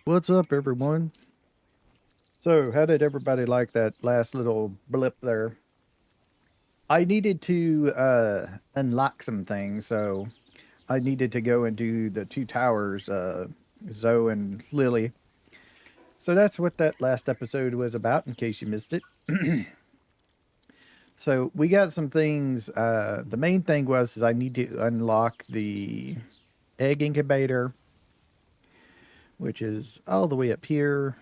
What's up, everyone? So, how did everybody like that last little blip there? I needed to unlock some things, so I needed to go and do the two towers, Zoe and Lily. So that's what that last episode was about, in case you missed it. So we got some things. The main thing was is I need to unlock the egg incubator, which is all the way up here.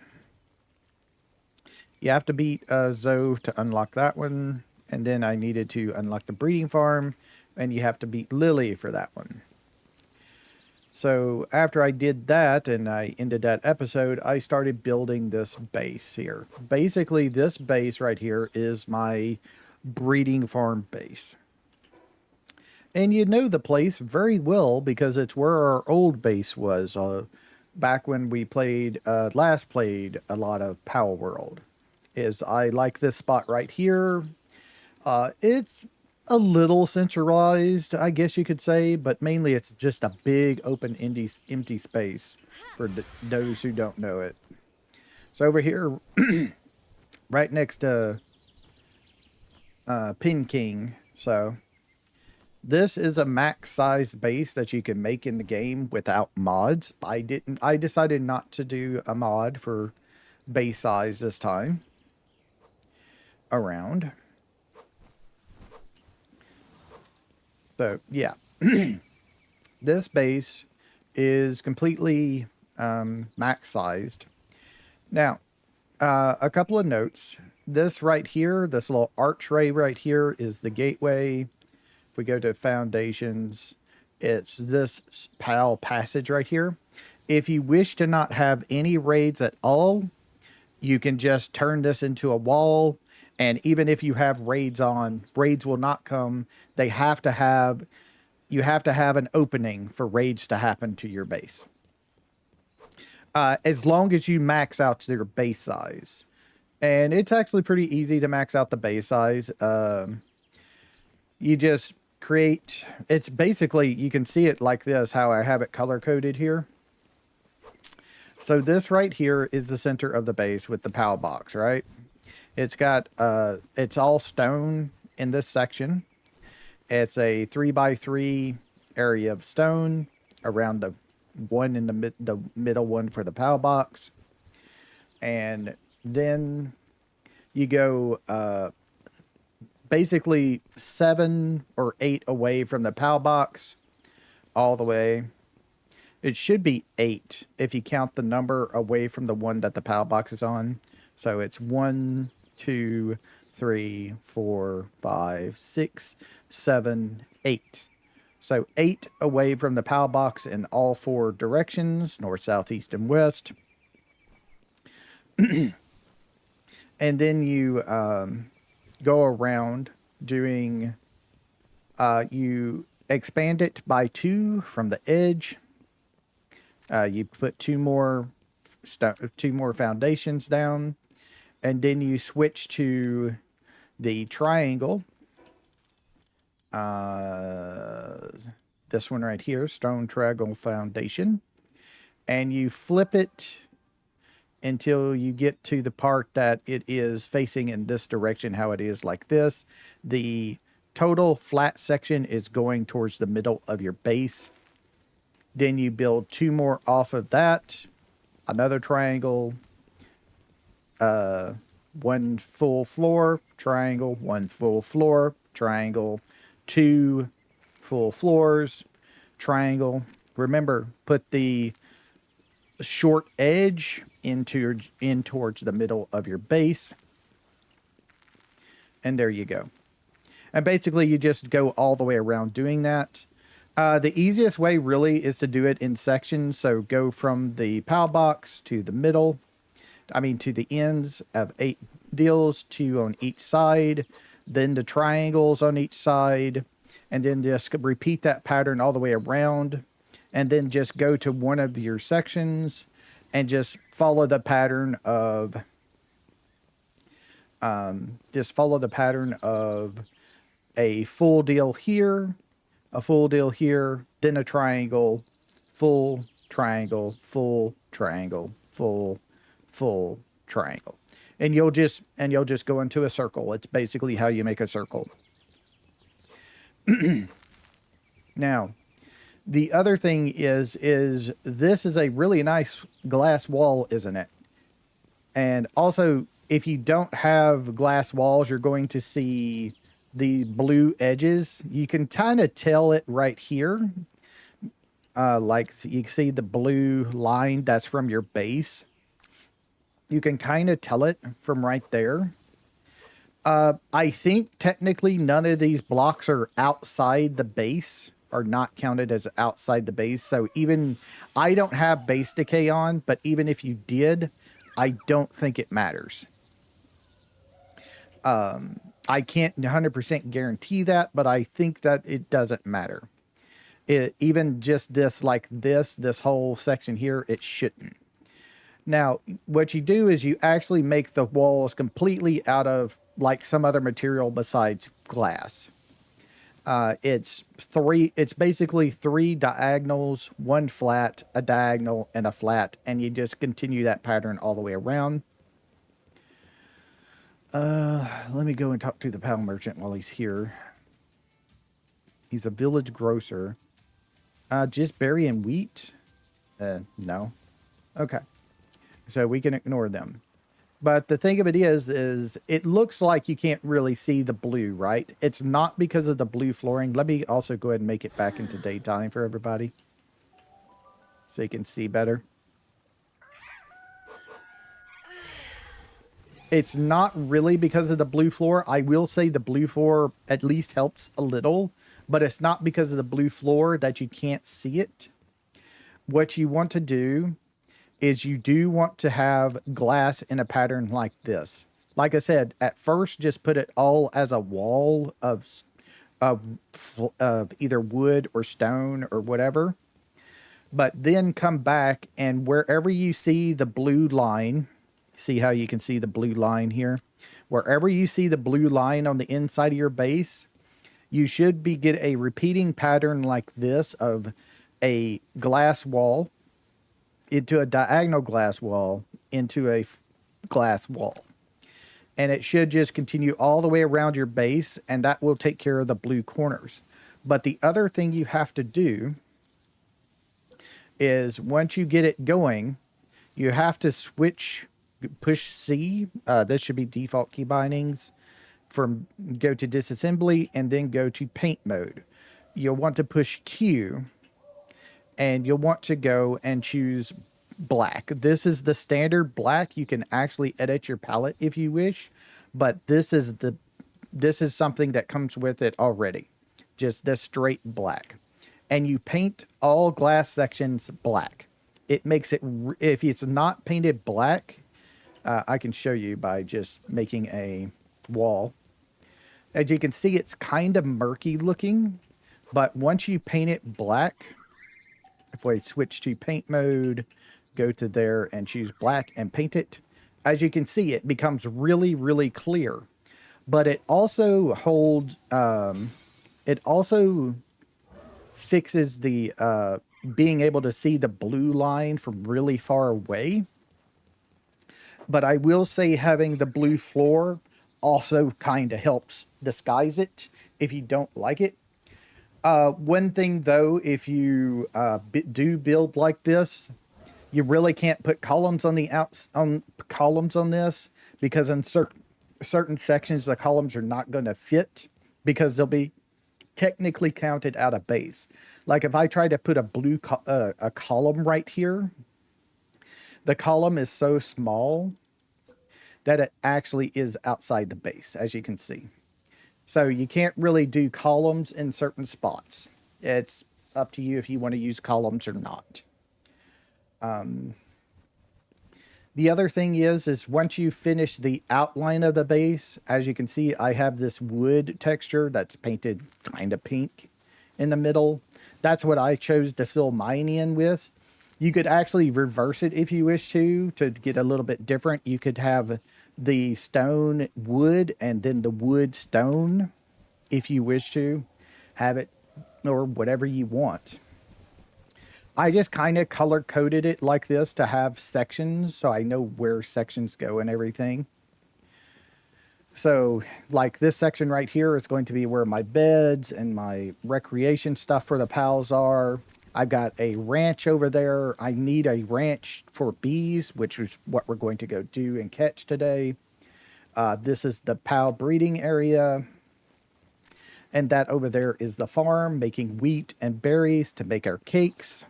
You have to beat Zoe to unlock that one. And then I needed to unlock the breeding farm, and you have to beat Lily for that one. So after I did that and I ended that episode, I started building this base here. Basically, this base right here is my breeding farm base. And you know the place very well because it's where our old base was back when we last played a lot of Palworld. Is I like this spot right here. It's a little centralized, I guess you could say, but mainly it's just a big open empty space for those who don't know it. So over here, right next to Pin King. So this is a max size base that you can make in the game without mods. I didn't. I decided not to do a mod for base size this time around. So yeah, this base is completely max sized. Now, a couple of notes. This right here, this little archway right here, is the gateway. If we go to foundations, it's this PAL passage right here. If you wish to not have any raids at all, you can just turn this into a wall. And even if you have raids on, raids will not come. They have to have, you have to have an opening for raids to happen to your base. As long as you max out your base size. And it's actually pretty easy to max out the base size. You just create, it's basically, you can see it like this, how I have it color coded here. So this right here is the center of the base with the PAL box, right? It's got, it's all stone in this section. It's a 3x3 area of stone around the one in the middle one for the PAL box. And then you go basically 7 or 8 away from the PAL box all the way. It should be 8 if you count the number away from the one that the PAL box is on. So it's 1, 2, 3, 4, 5, 6, 7, 8. So 8 away from the PAL box in all 4 directions, north, south, east, and west. And then you go around doing, you expand it by 2 from the edge. You put 2 more foundations down, and then you switch to the triangle. This one right here, stone triangle foundation, and you flip it until you get to the part that it is facing in this direction, how it is like this. The total flat section is going towards the middle of your base. Then you build 2 more off of that, another triangle, 1 full floor, triangle, 1 full floor, triangle, 2 full floors, triangle. Remember, put the short edge in towards the middle of your base. And there you go. And basically you just go all the way around doing that. The easiest way really is to do it in sections. So go from the PAL box to the middle. To the ends of 8 deals, 2 on each side. Then the triangles on each side. And then just repeat that pattern all the way around. And then just go to one of your sections and just follow the pattern of a full deal here, a full deal here, then a triangle, full triangle, full triangle, full triangle. And you'll just go into a circle. It's basically how you make a circle. Now, the other thing is this is a really nice glass wall, isn't it? And also, if you don't have glass walls, you're going to see the blue edges. You can kind of tell it right here. Like you can see the blue line that's from your base. You can kind of tell it from right there. I think technically none of these blocks are outside the base, are not counted as outside the base. So even I don't have base decay on, but even if you did, I don't think it matters. I can't 100% guarantee that, but I think that it doesn't matter. Even just this, like this whole section here, it shouldn't. Now, what you do is you actually make the walls completely out of like some other material besides glass. It's basically three diagonals, one flat, a diagonal, and a flat, and you just continue that pattern all the way around. Let me go and talk to the Pal Merchant while he's here. He's a village grocer. Just berry and wheat? No. Okay. So we can ignore them. But the thing of it is it looks like you can't really see the blue, right? It's not because of the blue flooring. Let me also go ahead and make it back into daytime for everybody, so you can see better. It's not really because of the blue floor. I will say the blue floor at least helps a little, but it's not because of the blue floor that you can't see it. What you want to do is you do want to have glass in a pattern like this. Like I said, at first, just put it all as a wall of either wood or stone or whatever. But then come back, and wherever you see the blue line, see how you can see the blue line here? Wherever you see the blue line on the inside of your base, you should get a repeating pattern like this of a glass wall into a diagonal glass wall into a glass wall. And it should just continue all the way around your base, and that will take care of the blue corners. But the other thing you have to do is once you get it going, you have to push C. This should be default key bindings. Go to disassembly and then go to paint mode. You'll want to push Q, and you'll want to go and choose black. This is the standard black. You can actually edit your palette if you wish, but this is something that comes with it already. Just this straight black. And you paint all glass sections black. It makes it, if it's not painted black, I can show you by just making a wall. As you can see, it's kind of murky looking, but once you paint it black, if we switch to paint mode, go to there and choose black and paint it, as you can see, it becomes really, really clear. But it also holds, it also fixes the being able to see the blue line from really far away. But I will say having the blue floor also kind of helps disguise it if you don't like it. One thing though, if you do build like this, you really can't put columns on columns on this, because in certain sections the columns are not going to fit because they'll be technically counted out of base. Like if I try to put a column right here, the column is so small that it actually is outside the base, as you can see. So you can't really do columns in certain spots. It's up to you if you want to use columns or not. The other thing is once you finish the outline of the base, as you can see, I have this wood texture that's painted kind of pink in the middle. That's what I chose to fill mine in with. You could actually reverse it if you wish to get a little bit different. You could have the stone wood and then the wood stone if you wish to have it, or whatever you want. I just kind of color coded it like this to have sections so I know where sections go and everything. So, like this section right here is going to be where my beds and my recreation stuff for the pals are. I've got a ranch over there. I need a ranch for bees, which is what we're going to go do and catch today. This is the pal breeding area. And that over there is the farm making wheat and berries to make our cakes.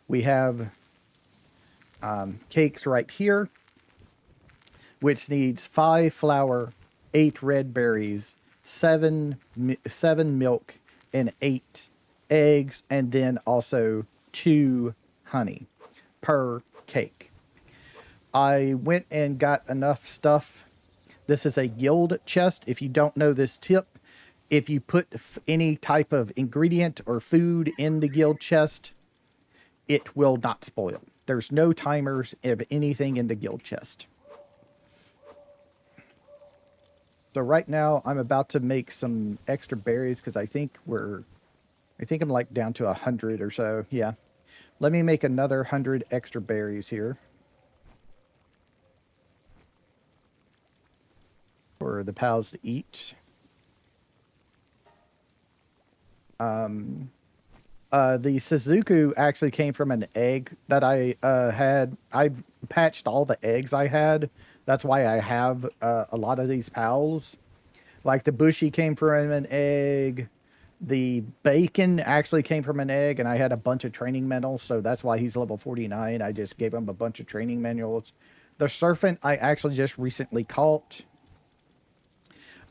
We have cakes right here, which needs 5 flour, 8 red berries, 7 milk, and 8 eggs, and then also 2 honey per cake. I went and got enough stuff. This is a guild chest. If you don't know this tip, if you put any type of ingredient or food in the guild chest, it will not spoil. There's no timers of anything in the guild chest. So right now I'm about to make some extra berries because I think I'm like down to 100 or so. Yeah. Let me make another 100 extra berries here for the pals to eat. The Suzuku actually came from an egg that I had. I've patched all the eggs I had. That's why I have a lot of these pals. Like the Bushy came from an egg. The Bacon actually came from an egg, and I had a bunch of training manuals, so that's why he's level 49. I just gave him a bunch of training manuals. The Serpent I actually just recently caught.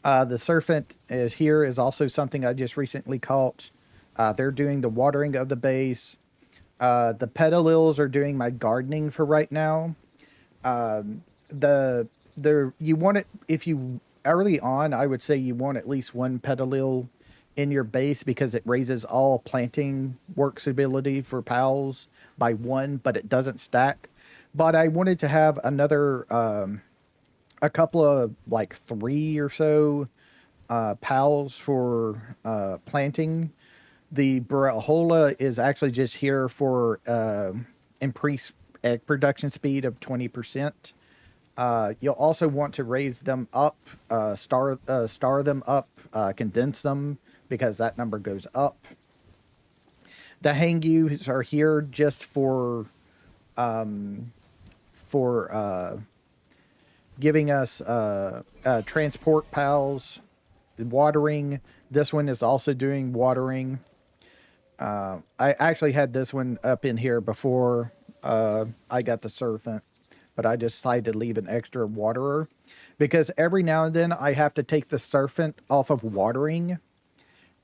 The Serpent is also something I just recently caught. They're doing the watering of the base. The Petalils are doing my gardening for right now. You want it if you early on. I would say you want at least 1 Petalil in your base because it raises all planting works ability for pals by 1, but it doesn't stack. But I wanted to have another a couple of like 3 or so pals for planting. The Barahola is actually just here for increased egg production speed of 20%. You'll also want to raise them up, star them up, condense them because that number goes up. The Hangus are here just for giving us transport pals, watering. This one is also doing watering. I actually had this one up in here before I got the Serpent, but I decided to leave an extra waterer because every now and then I have to take the Serpent off of watering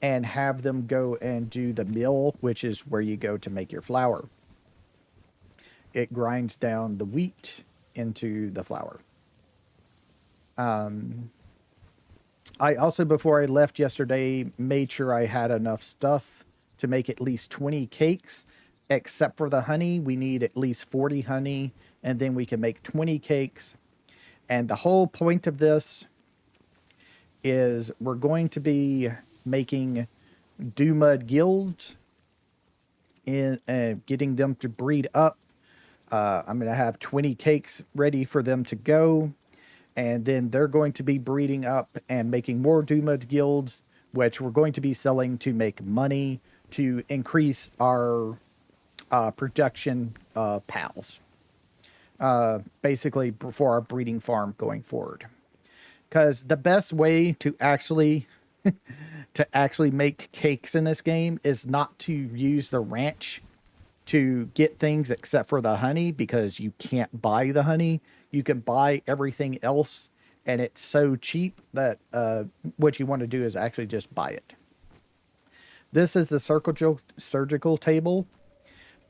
and have them go and do the mill, which is where you go to make your flour. It grinds down the wheat into the flour. I also, before I left yesterday, made sure I had enough stuff to make at least 20 cakes. Except for the honey, we need at least 40 honey, and then we can make 20 cakes. And the whole point of this is we're going to be making Mud guilds in getting them to breed up. I'm going to have 20 cakes ready for them to go. And then they're going to be breeding up and making more Mud guilds, which we're going to be selling to make money to increase our production pals. Basically for our breeding farm going forward. Because the best way to actually make cakes in this game is not to use the ranch to get things except for the honey, because you can't buy the honey. You can buy everything else, and it's so cheap that what you want to do is actually just buy it. This is the surgical table.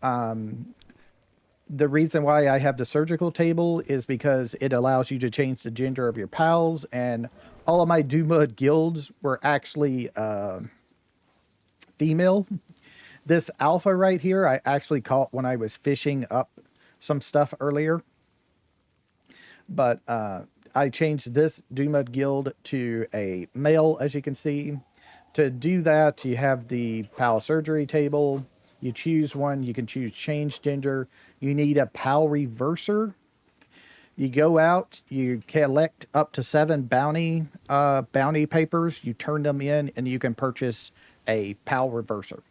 The reason why I have the surgical table is because it allows you to change the gender of your pals, and all of my Mud guilds were actually female. This alpha right here, I actually caught when I was fishing up some stuff earlier. But I changed this Mud guild to a male, as you can see. To do that, you have the pal surgery table. You choose one. You can choose change gender. You need a PAL reverser. You go out, you collect up to 7 bounty papers, you turn them in, and you can purchase a PAL reverser.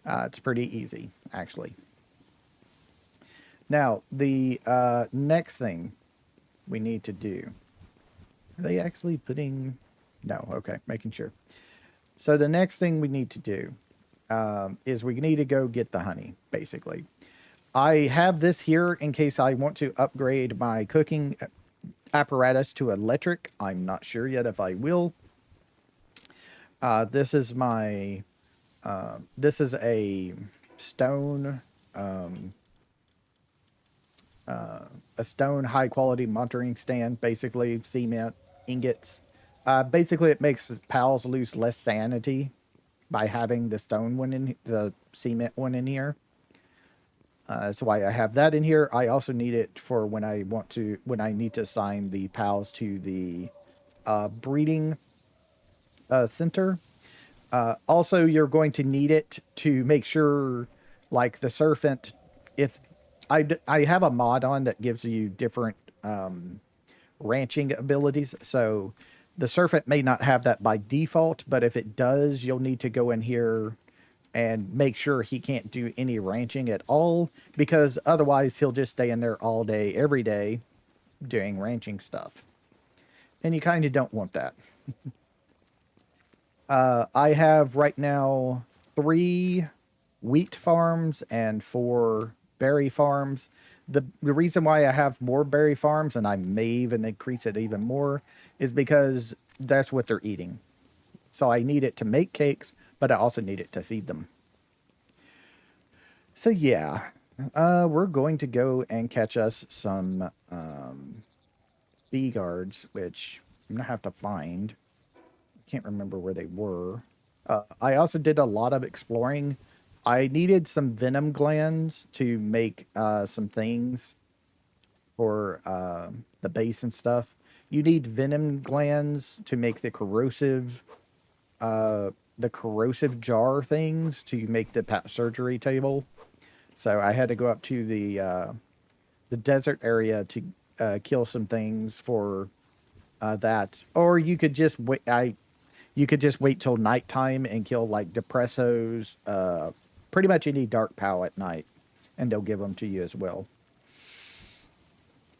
It's pretty easy, actually. Now, the next thing we need to do. Are they actually putting... No, okay, making sure. So the next thing we need to do is we need to go get the honey, basically. I have this here in case I want to upgrade my cooking apparatus to electric. I'm not sure yet if I will. This is my... this is a stone... a stone high quality monitoring stand, basically cement ingots. Basically, it makes pals lose less sanity by having the stone one in the cement one in here. That's why I have that in here. I also need it for when I need to assign the pals to the breeding center. Also, you're going to need it to make sure, like the serpent, if I have a mod on that gives you different ranching abilities. So the serpent may not have that by default, but if it does, you'll need to go in here and make sure he can't do any ranching at all, because otherwise he'll just stay in there all day, every day, doing ranching stuff. And you kind of don't want that. I have right now 3 wheat farms and 4 berry farms. The reason why I have more berry farms, and I may even increase it even more, is because that's what they're eating. So I need it to make cakes, but I also need it to feed them. So yeah, we're going to go and catch us some bee guards, which I'm gonna have to find. I can't remember where they were. I also did a lot of exploring. I needed some venom glands to make some things for the base and stuff. You need venom glands to make the corrosive jar things to make the surgery table. So I had to go up to the desert area to kill some things for that. Or you could just wait. You could just wait till nighttime and kill like depressos, pretty much any dark POW at night, and they'll give them to you as well.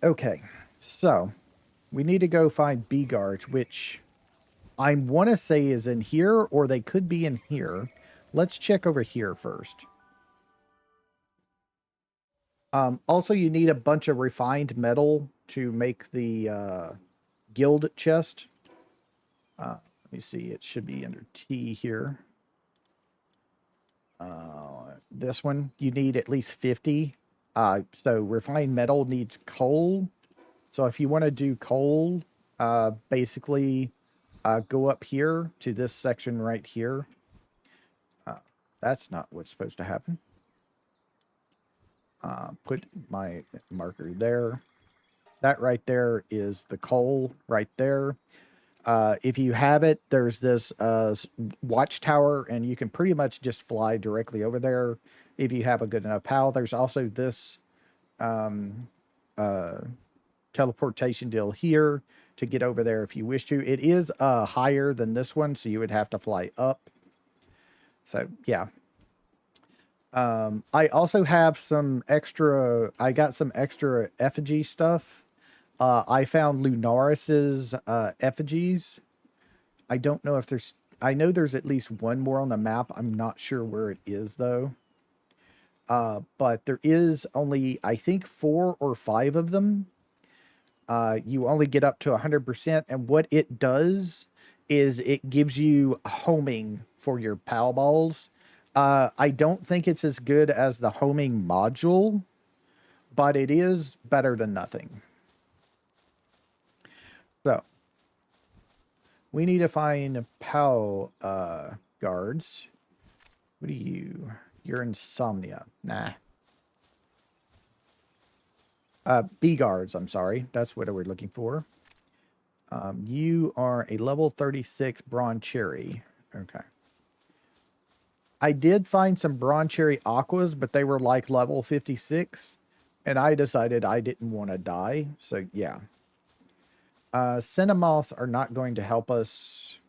Okay, so we need to go find bee guards, which I want to say is in here, or they could be in here. Let's check over here first. Also, you need a bunch of refined metal to make the guild chest. Let me see, it should be under T here. This one, you need at least 50. So refined metal needs coal. So if you want to do coal, basically go up here to this section right here. That's not what's supposed to happen. Put my marker there. That right there is the coal right there. If you have it, there's this watchtower, and you can pretty much just fly directly over there if you have a good enough PAL. There's also this teleportation deal here to get over there if you wish to. It is higher than this one, so you would have to fly up. So, yeah. I also have some extra... I got some extra effigy stuff. I found Lunaris's effigies. I don't know if there's... I know there's at least one more on the map. I'm not sure where it is, though. But there is only, I think, 4 or 5 of them. You only get up to 100%, and what it does is it gives you homing for your PAL balls. I don't think it's as good as the homing module, but it is better than nothing. So, we need to find PAL guards. What are you? You're insomnia. Nah. Bee guards, I'm sorry. That's what we're looking for. You are a level 36 bronze cherry. Okay. I did find some Bronze Cherry Aquas, but they were like level 56. And I decided I didn't want to die. So, yeah. Cinnamoth are not going to help us.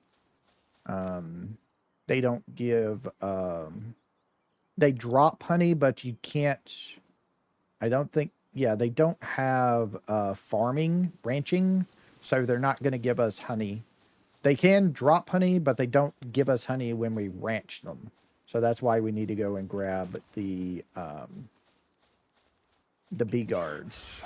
They don't give... they drop honey, but you can't... I don't think... Yeah, they don't have farming, ranching. So they're not going to give us honey. They can drop honey, but they don't give us honey when we ranch them. So that's why we need to go and grab the bee guards.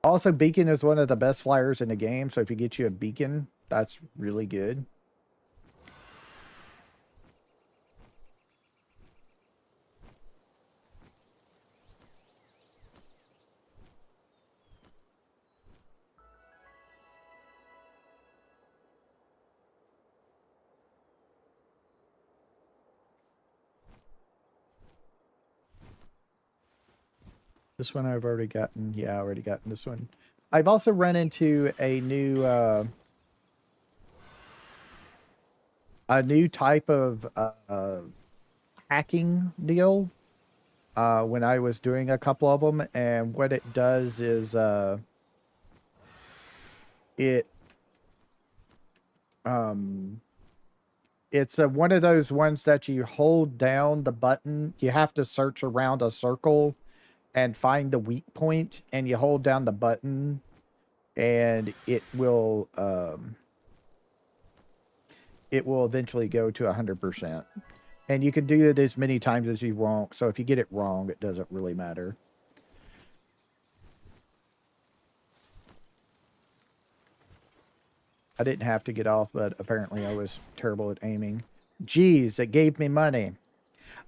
Also, beacon is one of the best flyers in the game. So if you get you a beacon, that's really good. This one I've already gotten. Yeah, I already gotten this one. I've also run into a new type of hacking deal when I was doing a couple of them, and what it does is it it's one of those ones that you hold down the button. You have to search around a circle and find the weak point, and you hold down the button, and it will eventually go to 100%. And you can do it as many times as you want. So if you get it wrong, it doesn't really matter. I didn't have to get off, but apparently I was terrible at aiming. Geez, it gave me money.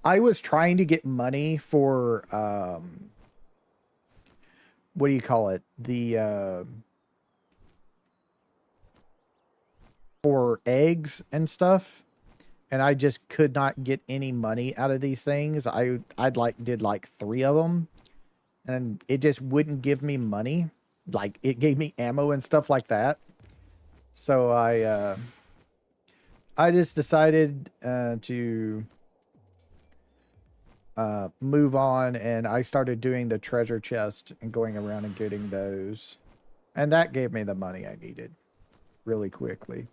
I was trying to get money for, what do you call it? For eggs and stuff. And I just could not get any money out of these things. Did like 3 of them, and it just wouldn't give me money. Like, it gave me ammo and stuff like that. So I just decided to move on, and I started doing the treasure chest and going around and getting those. And that gave me the money I needed really quickly.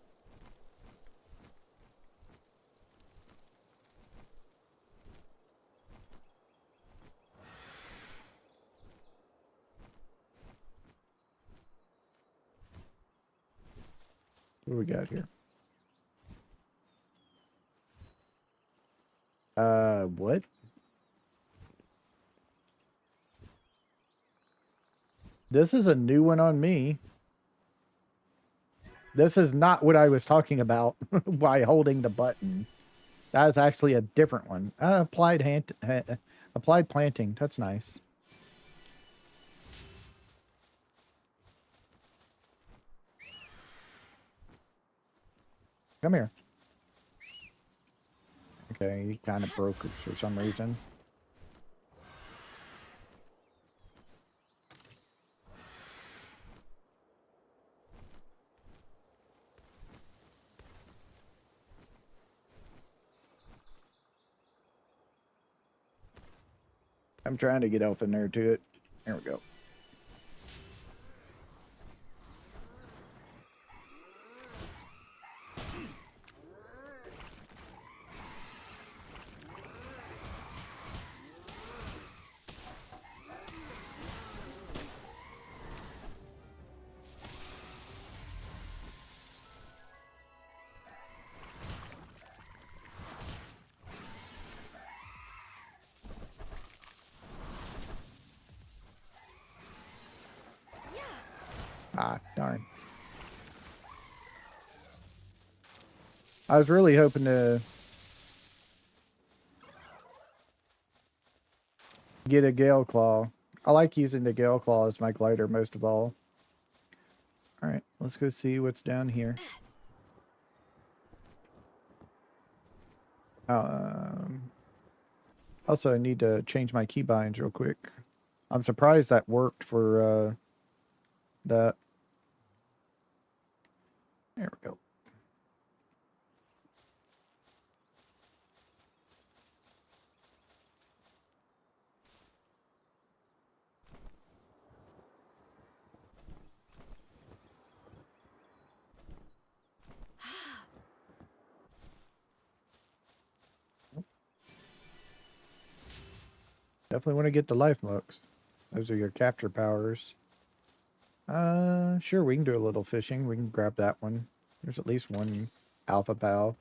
What do we got here? What? This is a new one on me. This is not what I was talking about by holding the button. That is actually a different one. Applied planting. That's nice. Come here. Okay, he kind of broke it for some reason. I'm trying to get up in there to it. There we go. Ah, darn. I was really hoping to get a Gale Claw. I like using the Gale Claw as my glider most of all. Alright, let's go see what's down here. Also, I need to change my keybinds real quick. I'm surprised that worked for that. There we go. Definitely want to get the life mucks. Those are your capture powers. Sure, we can do a little fishing. We can grab that one. There's at least one alpha pal.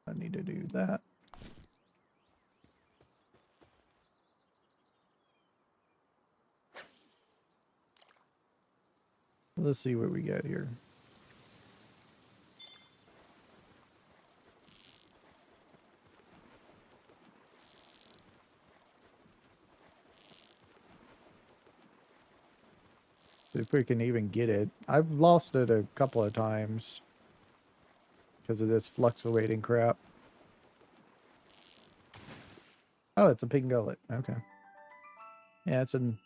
I need to do that. Let's see what we got here. See if we can even get it. I've lost it a couple of times because of this fluctuating crap. Oh, it's a pink gullet. Okay. Yeah, it's an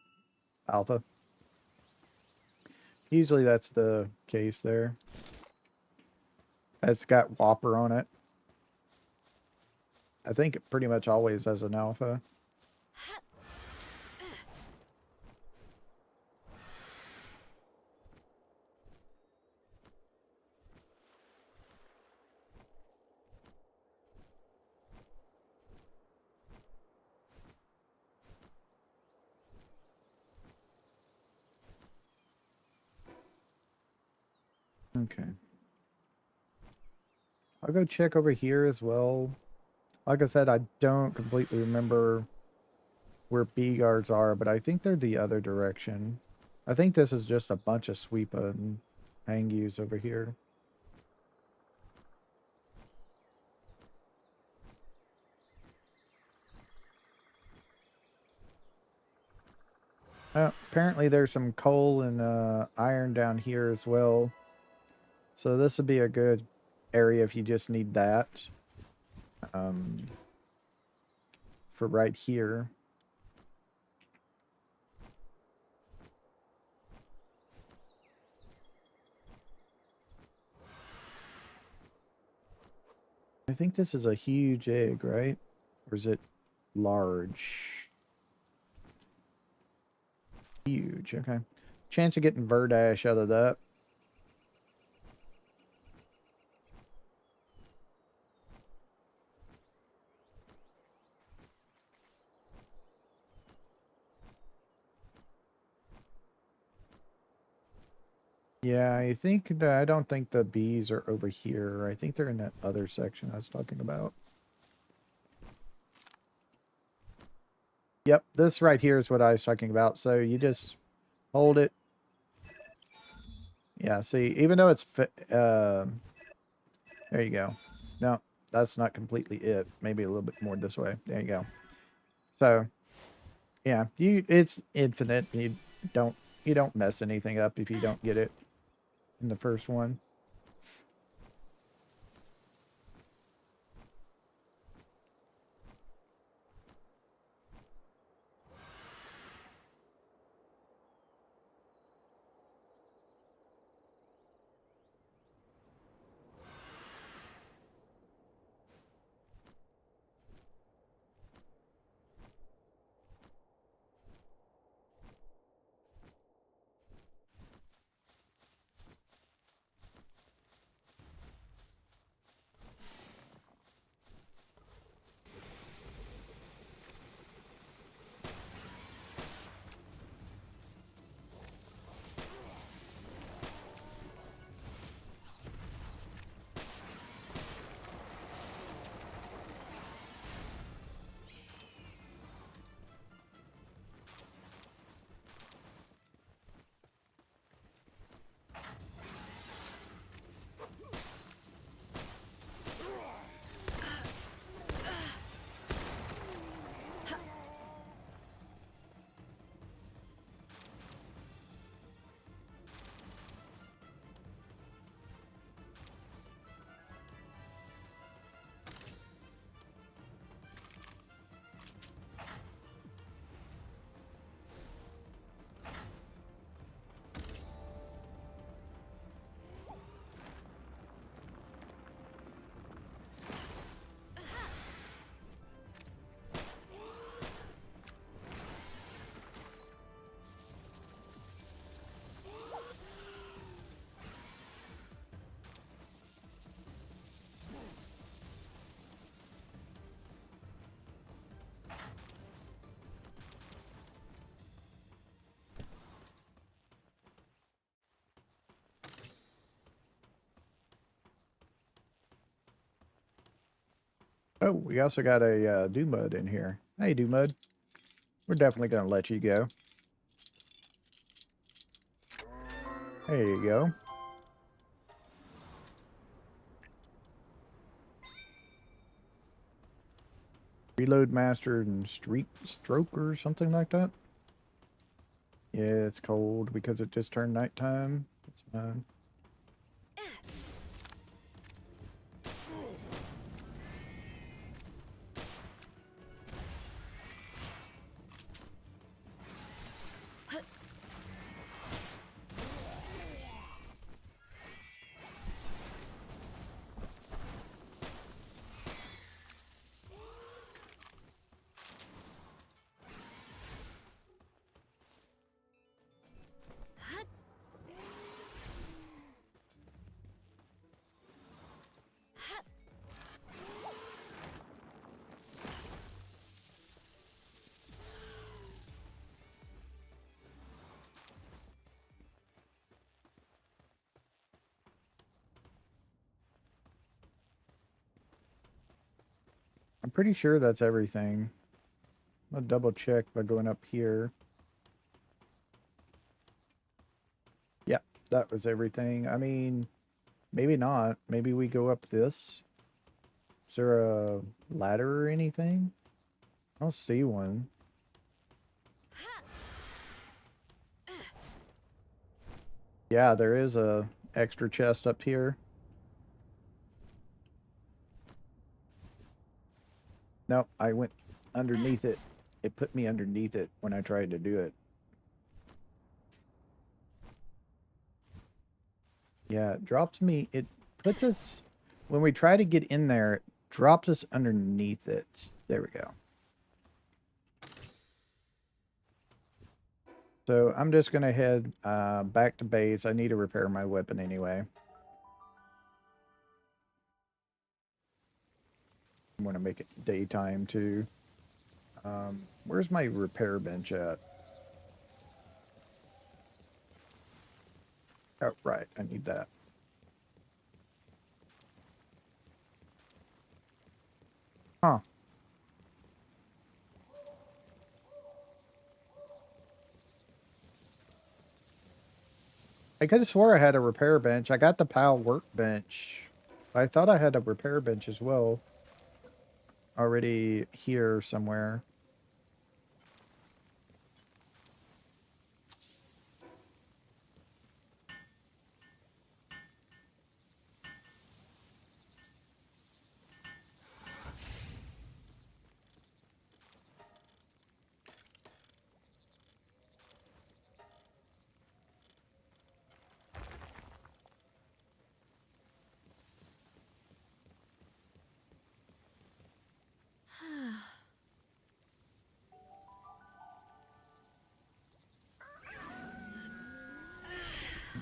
alpha. Usually that's the case there. It's got Whopper on it. I think it pretty much always has an alpha. Okay. I'll go check over here as well. Like I said, I don't completely remember where B guards are, but I think they're the other direction. I think this is just a bunch of sweepa and hangies over here. Apparently there's some coal and iron down here as well. So this would be a good area if you just need that. For right here. I think this is a huge egg, right? Or is it large? Huge, okay. Chance of getting Verdash out of that. Yeah, I don't think the bees are over here. I think they're in that other section I was talking about. Yep, this right here is what I was talking about. So you just hold it. Yeah, see, even though there you go. No, that's not completely it. Maybe a little bit more this way. There you go. So, yeah, it's infinite. Don't you don't mess anything up if you don't get it in the first one. Oh, we also got a Dumud in here. Hey, Dumud. We're definitely going to let you go. There you go. Reload Master and Street Stroke or something like that. Yeah, it's cold because it just turned nighttime. It's fine. I'm pretty sure that's everything. I'll double check by going up here. Yep, that was everything. I mean, maybe not. Maybe we go up this. Is there a ladder or anything? I don't see one. Yeah, there is a extra chest up here. Nope, I went underneath it. It put me underneath it when I tried to do it. Yeah, it drops me. It puts us, when we try to get in there, it drops us underneath it. There we go. So I'm just going to head back to base. I need to repair my weapon anyway. I'm going to make it daytime too. Where's my repair bench at? Oh, right. I need that. Huh. I could have swore I had a repair bench. I got the PAL workbench. I thought I had a repair bench as well. Already here somewhere.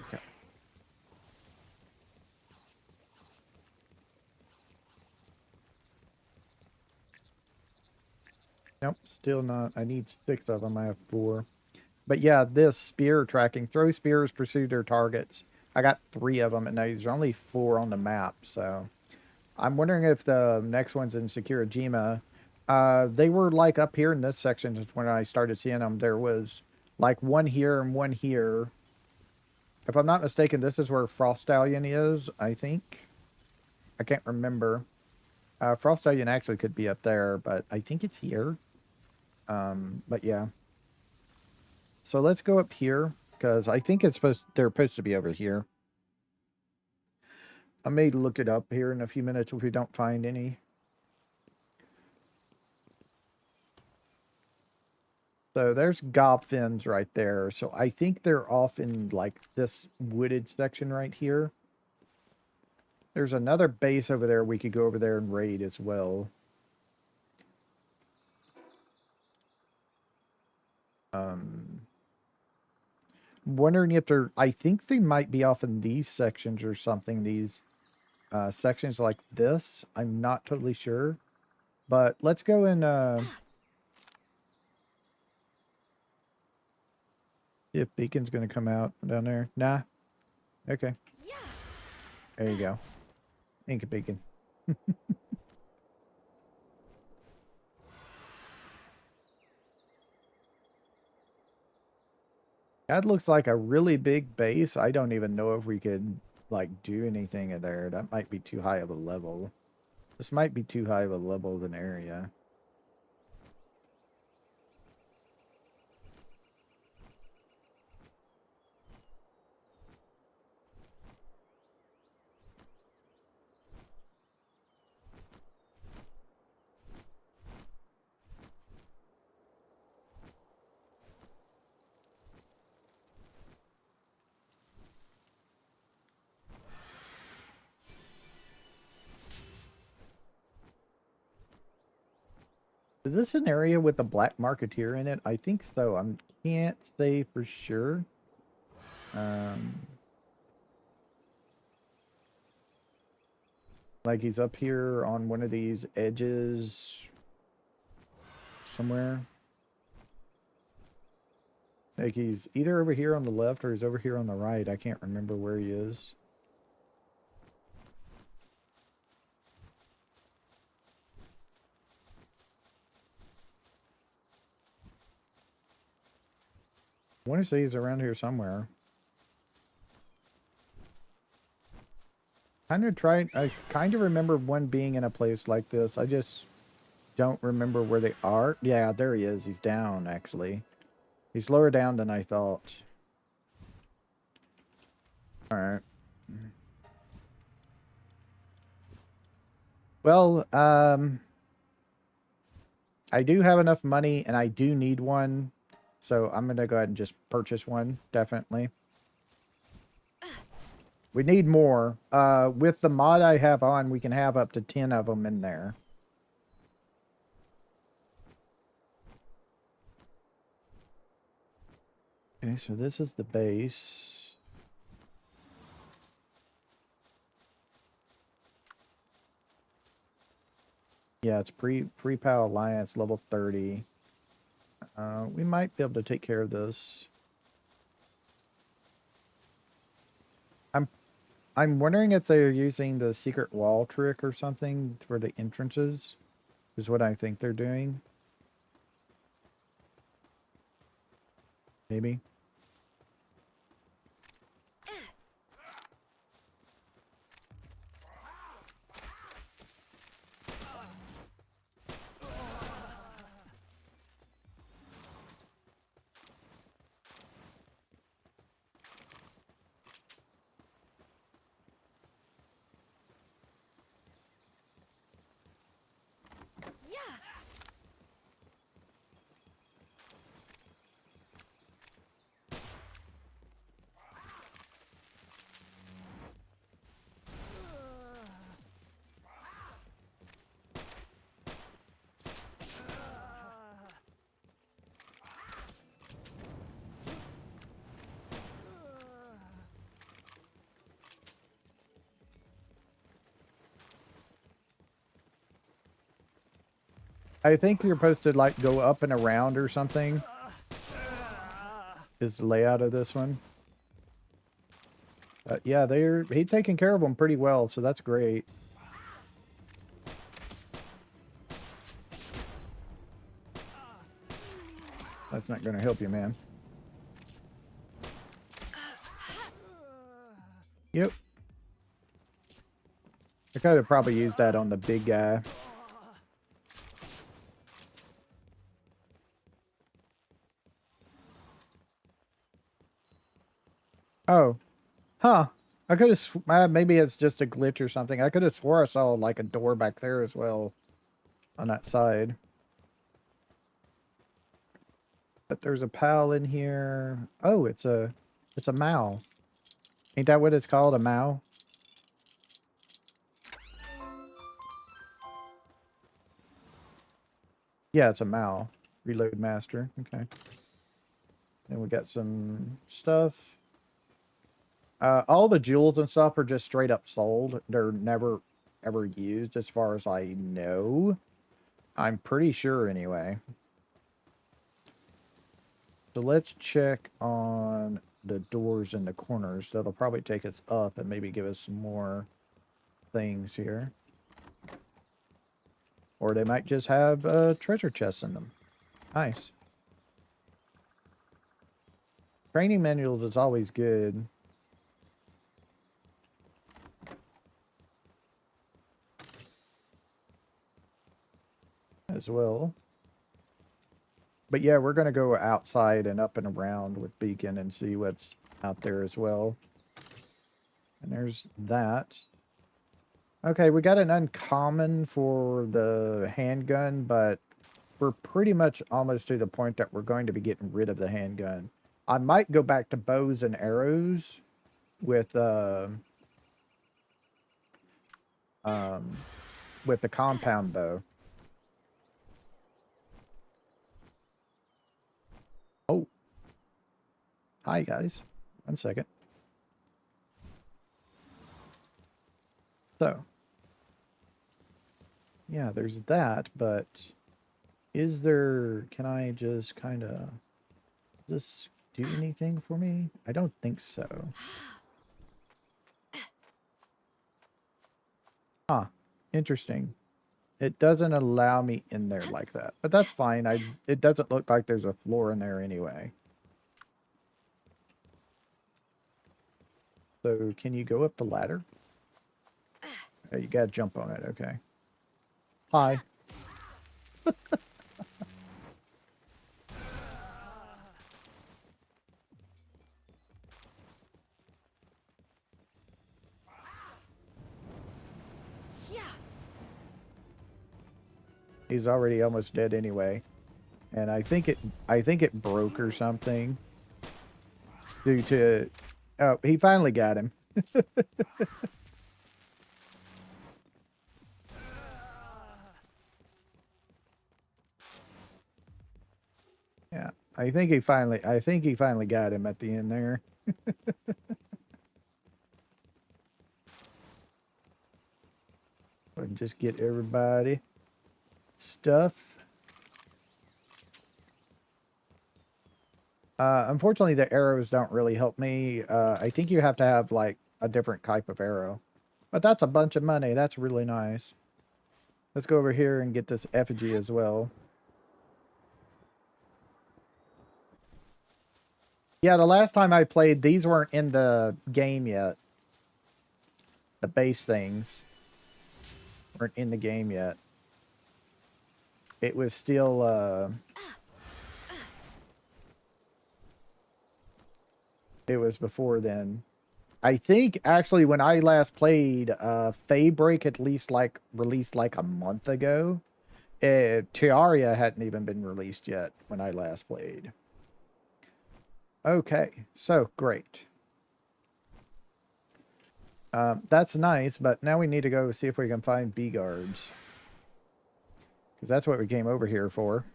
Okay. Nope, still not. I need 6 of them. I have 4. But yeah, this spear tracking. Throw spears, pursue their targets. I got 3 of them, and there's only 4 on the map, so... I'm wondering if the next one's in Sakurajima. They were like up here in this section is when I started seeing them. There was like one here and one here. If I'm not mistaken, this is where Frost Stallion is, I think. I can't remember. Frost Stallion actually could be up there, but I think it's here. But yeah. So let's go up here because I think they're supposed to be over here. I may look it up here in a few minutes if we don't find any. So there's Gobfins right there. So I think they're off in like this wooded section right here. There's another base over there we could go over there and raid as well. Wondering if they're, I think they might be off in these sections or something. These sections like this. I'm not totally sure. But let's go and see if Beacon's going to come out down there. Nah. Okay. There you go. Ink Beacon. That looks like a really big base. I don't even know if we could, like, do anything in there. That might be too high of a level. This might be too high of a level of an area. Is this an area with the black marketeer in it? I think so. I can't say for sure. Like he's up here on one of these edges somewhere. Like he's either over here on the left or he's over here on the right. I can't remember where he is. I want to say he's around here somewhere. I kind of remember one being in a place like this. I just don't remember where they are. Yeah, there he is. He's down, actually. He's lower down than I thought. Alright. Well, I do have enough money and I do need one. So I'm going to go ahead and just purchase one, definitely. We need more. With the mod I have on, we can have up to 10 of them in there. Okay, so this is the base. Yeah, it's pre-PAL Alliance level 30. We might be able to take care of this. I'm wondering if they're using the secret wall trick or something for the entrances, is what I think they're doing. Maybe. I think you're supposed to like go up and around or something. Is the layout of this one. Yeah, he's taking care of them pretty well, so that's great. That's not going to help you, man. Yep. I could have probably used that on the big guy. Oh. Huh. I could have... maybe it's just a glitch or something. I could have swore I saw like a door back there as well. On that side. But there's a pal in here. Oh, it's a Mao. Ain't that what it's called? A Mao? Yeah, it's a Mao. Reload master. Okay. Then we got some stuff. All the jewels and stuff are just straight up sold. They're never, ever used as far as I know. I'm pretty sure anyway. So let's check on the doors in the corners. That'll probably take us up and maybe give us some more things here. Or they might just have treasure chests in them. Nice. Training manuals is always good. As well. But yeah, we're going to go outside and up and around with Beacon and see what's out there as well. And there's that. Okay, we got an uncommon for the handgun, but we're pretty much almost to the point that we're going to be getting rid of the handgun. I might go back to bows and arrows with the compound bow. Oh. Hi, guys. 1 second. So. Yeah, there's that, but is there... Can I just kind of... Just do anything for me? I don't think so. Huh. Interesting. It doesn't allow me in there like that. But that's fine. It doesn't look like there's a floor in there anyway. So can you go up the ladder? Oh, you gotta jump on it. Okay. Hi. He's already almost dead anyway. And I think it broke or something. Due to... Oh, he finally got him. Yeah. I think he finally got him at the end there. And just get everybody stuff. Unfortunately, the arrows don't really help me. I think you have to have, like, a different type of arrow. But that's a bunch of money. That's really nice. Let's go over here and get this effigy as well. Yeah, the last time I played, these weren't in the game yet. The base things weren't in the game yet. It was still, it was before then. I think, actually, when I last played, Faybreak at least, like, released, like, a month ago. Terraria hadn't even been released yet when I last played. Okay, so, great. That's nice, but now we need to go see if we can find bee guards. Because that's what we came over here for.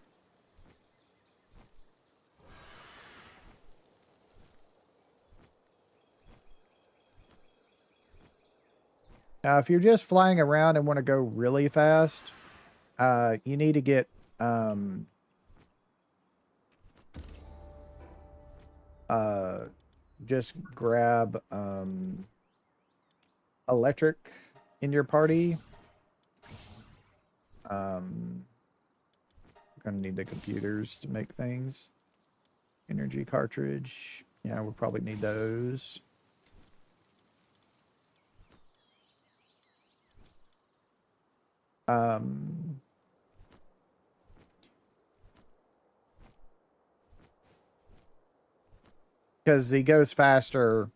Now, if you're just flying around and want to go really fast, you need to get just grab electric in your party. Gonna need the computers to make things. Energy cartridge. Yeah, we'll probably need those. Because he goes faster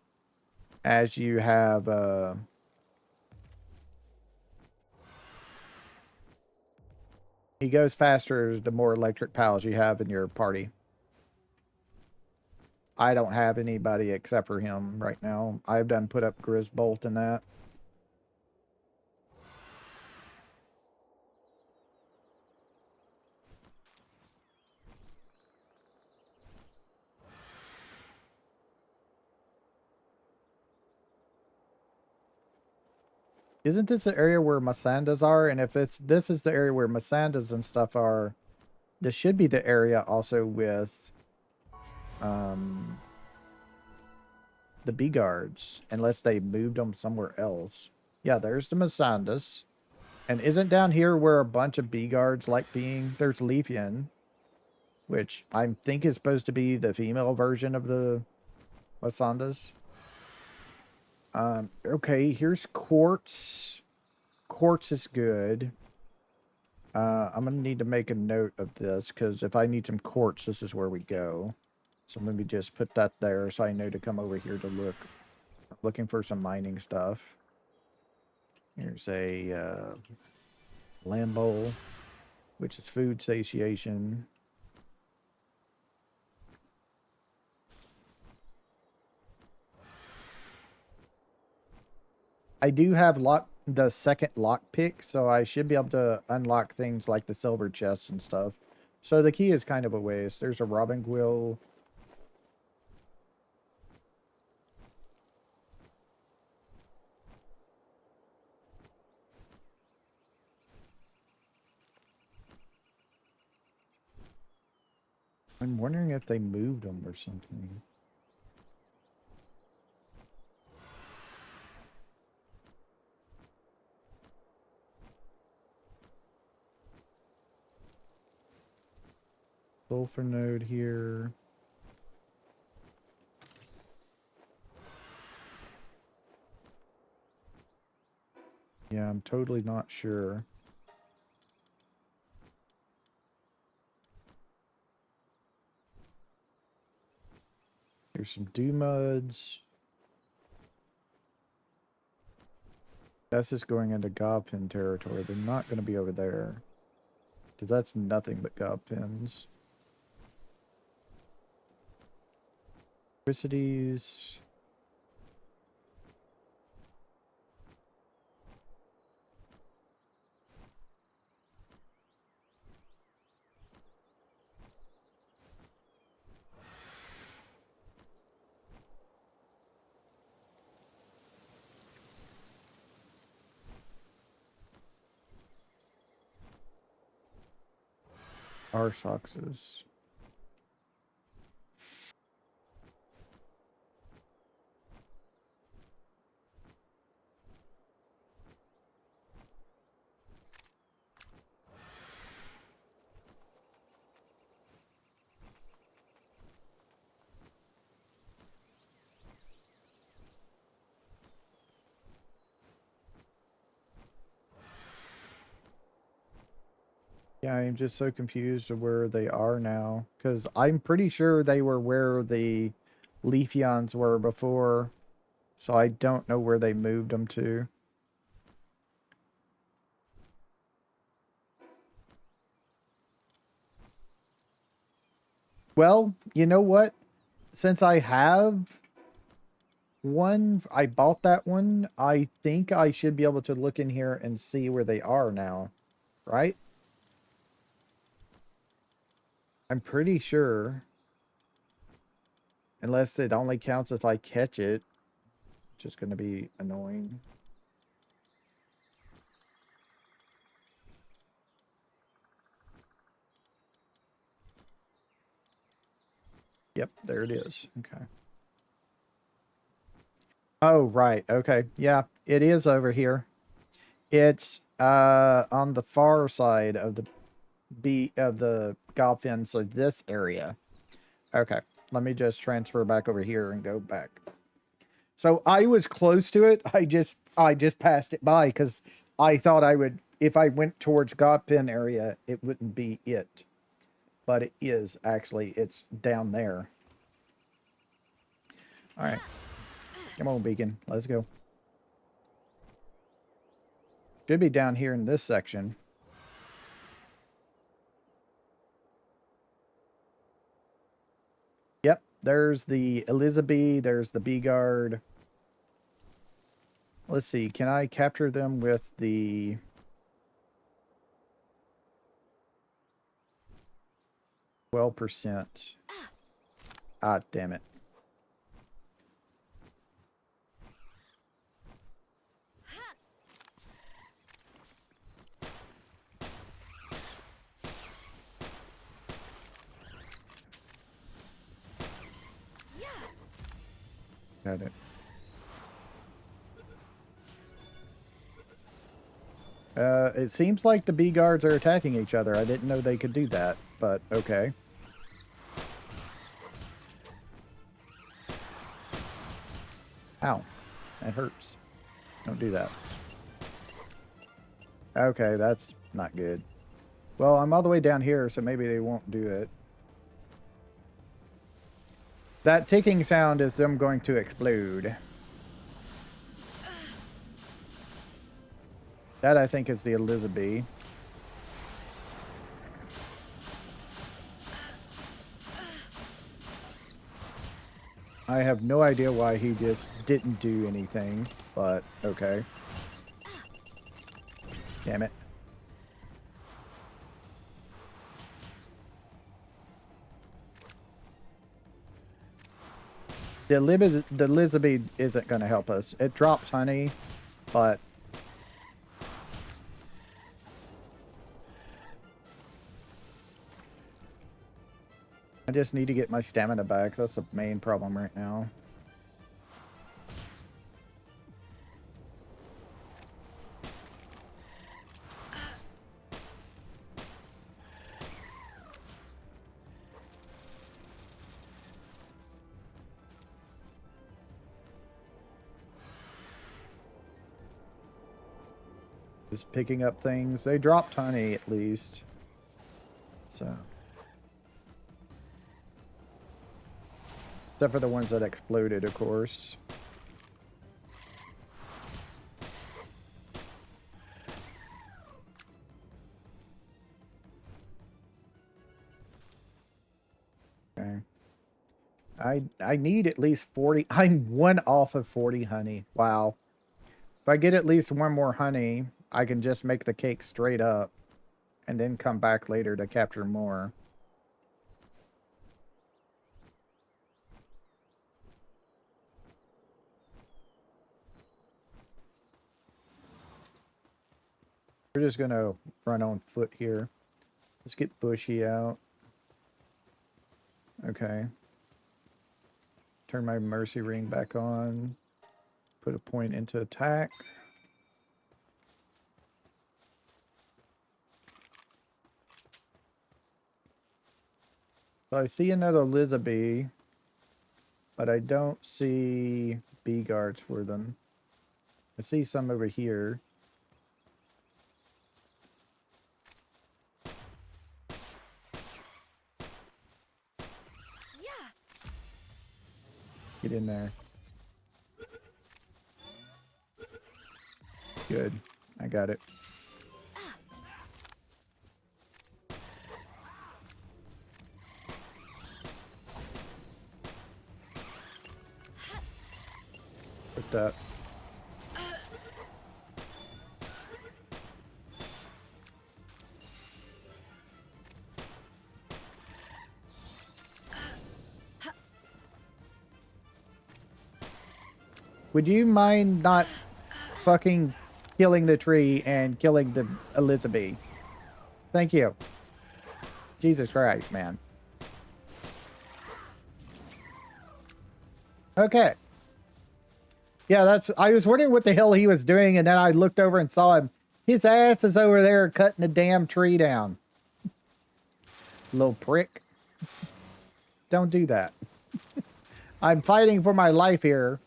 as you have he goes faster the more electric pals you have in your party. I don't have anybody except for him right now. I've done put up Grisbolt and that. Isn't this the area where Masandas are? And if this is the area where Masandas and stuff are, this should be the area also with the bee guards, unless they moved them somewhere else. Yeah, there's the Masandas. And isn't down here where a bunch of bee guards like being? There's Leafian, which I think is supposed to be the female version of the Lasandas. Okay, here's quartz. Quartz is good. I'm gonna need to make a note of this because if I need some quartz, this is where we go. So let me just put that there so I know to come over here to look. Looking for some mining stuff. Here's a land bowl, which is food satiation. I do have the second lockpick, so I should be able to unlock things like the silver chest and stuff. So the key is kind of a waste. There's a robin quill. I'm wondering if they moved them or something. Sulfur node here. Yeah, I'm totally not sure. Here's some dew muds. That's just going into Gobpin territory. They're not going to be over there. Because that's nothing but Gobpins. Electricities. Arsoxes. Yeah, I'm just so confused of where they are now. Because I'm pretty sure they were where the Leafeons were before. So I don't know where they moved them to. Well, you know what? Since I have one, I bought that one. I think I should be able to look in here and see where they are now. Right? I'm pretty sure. Unless it only counts if I catch it. Which is going to be annoying. Yep, there it is. Okay. Oh, right. Okay. Yeah, it is over here. It's on the far side of the Golfin, so this area. Okay. Let me just transfer back over here and go back. So I was close to it. I just passed it by because I thought I would, if I went towards Godpin area, it wouldn't be it. But it is actually, it's down there. All right. Come on, Beacon. Let's go. Should be down here in this section. Yep. There's the Elizabeth. There's the B-Guard. Let's see. Can I capture them with the... 12%. Ah, damn it. Got it. It seems like the B guards are attacking each other. I didn't know they could do that, but okay. That hurts. Don't do that. Okay, that's not good. Well, I'm all the way down here, so maybe they won't do it. That ticking sound is them going to explode. That, I think, is the Elizabeth. I have no idea why he just didn't do anything, but okay. Damn it. The Elizabeth isn't going to help us. It drops honey, but I just need to get my stamina back. That's the main problem right now. Just picking up things. They dropped honey at least. So. Except for the ones that exploded, of course. Okay. I need at least 40. I'm 1 off of 40 honey. Wow. If I get at least 1 more honey, I can just make the cake straight up and then come back later to capture more. We're just going to run on foot here. Let's get Bushy out. Okay. Turn my Mercy Ring back on. Put a point into attack. So I see another Elizabeth, but I don't see bee guards for them. I see some over here. Get in there. Good. I got it. Put that. Would you mind not fucking killing the tree and killing the Elizabeth? Thank you. Jesus Christ, man. Okay. Yeah, I was wondering what the hell he was doing, and then I looked over and saw him. His ass is over there cutting a damn tree down. Little prick. Don't do that. I'm fighting for my life here.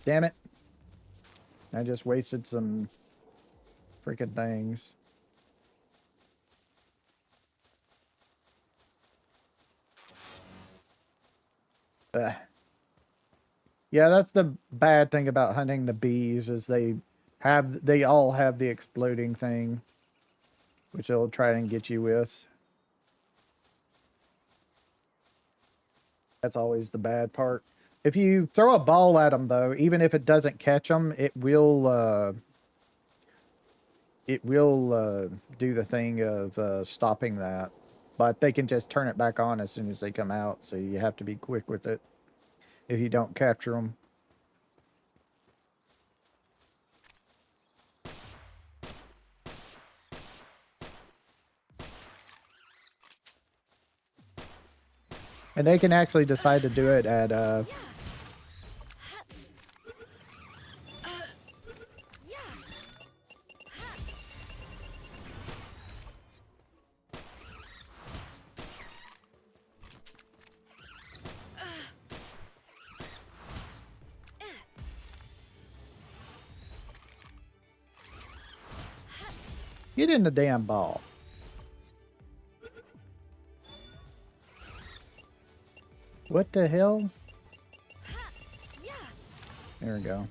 Damn it. I just wasted some freaking things. Ugh. Yeah, that's the bad thing about hunting the bees is they all have the exploding thing, which they'll try and get you with. That's always the bad part. If you throw a ball at them, though, even if it doesn't catch them, it will do the thing of stopping that. But they can just turn it back on as soon as they come out, so you have to be quick with it if you don't capture them. And they can actually decide to do it at Get in the damn ball. What the hell? There we go.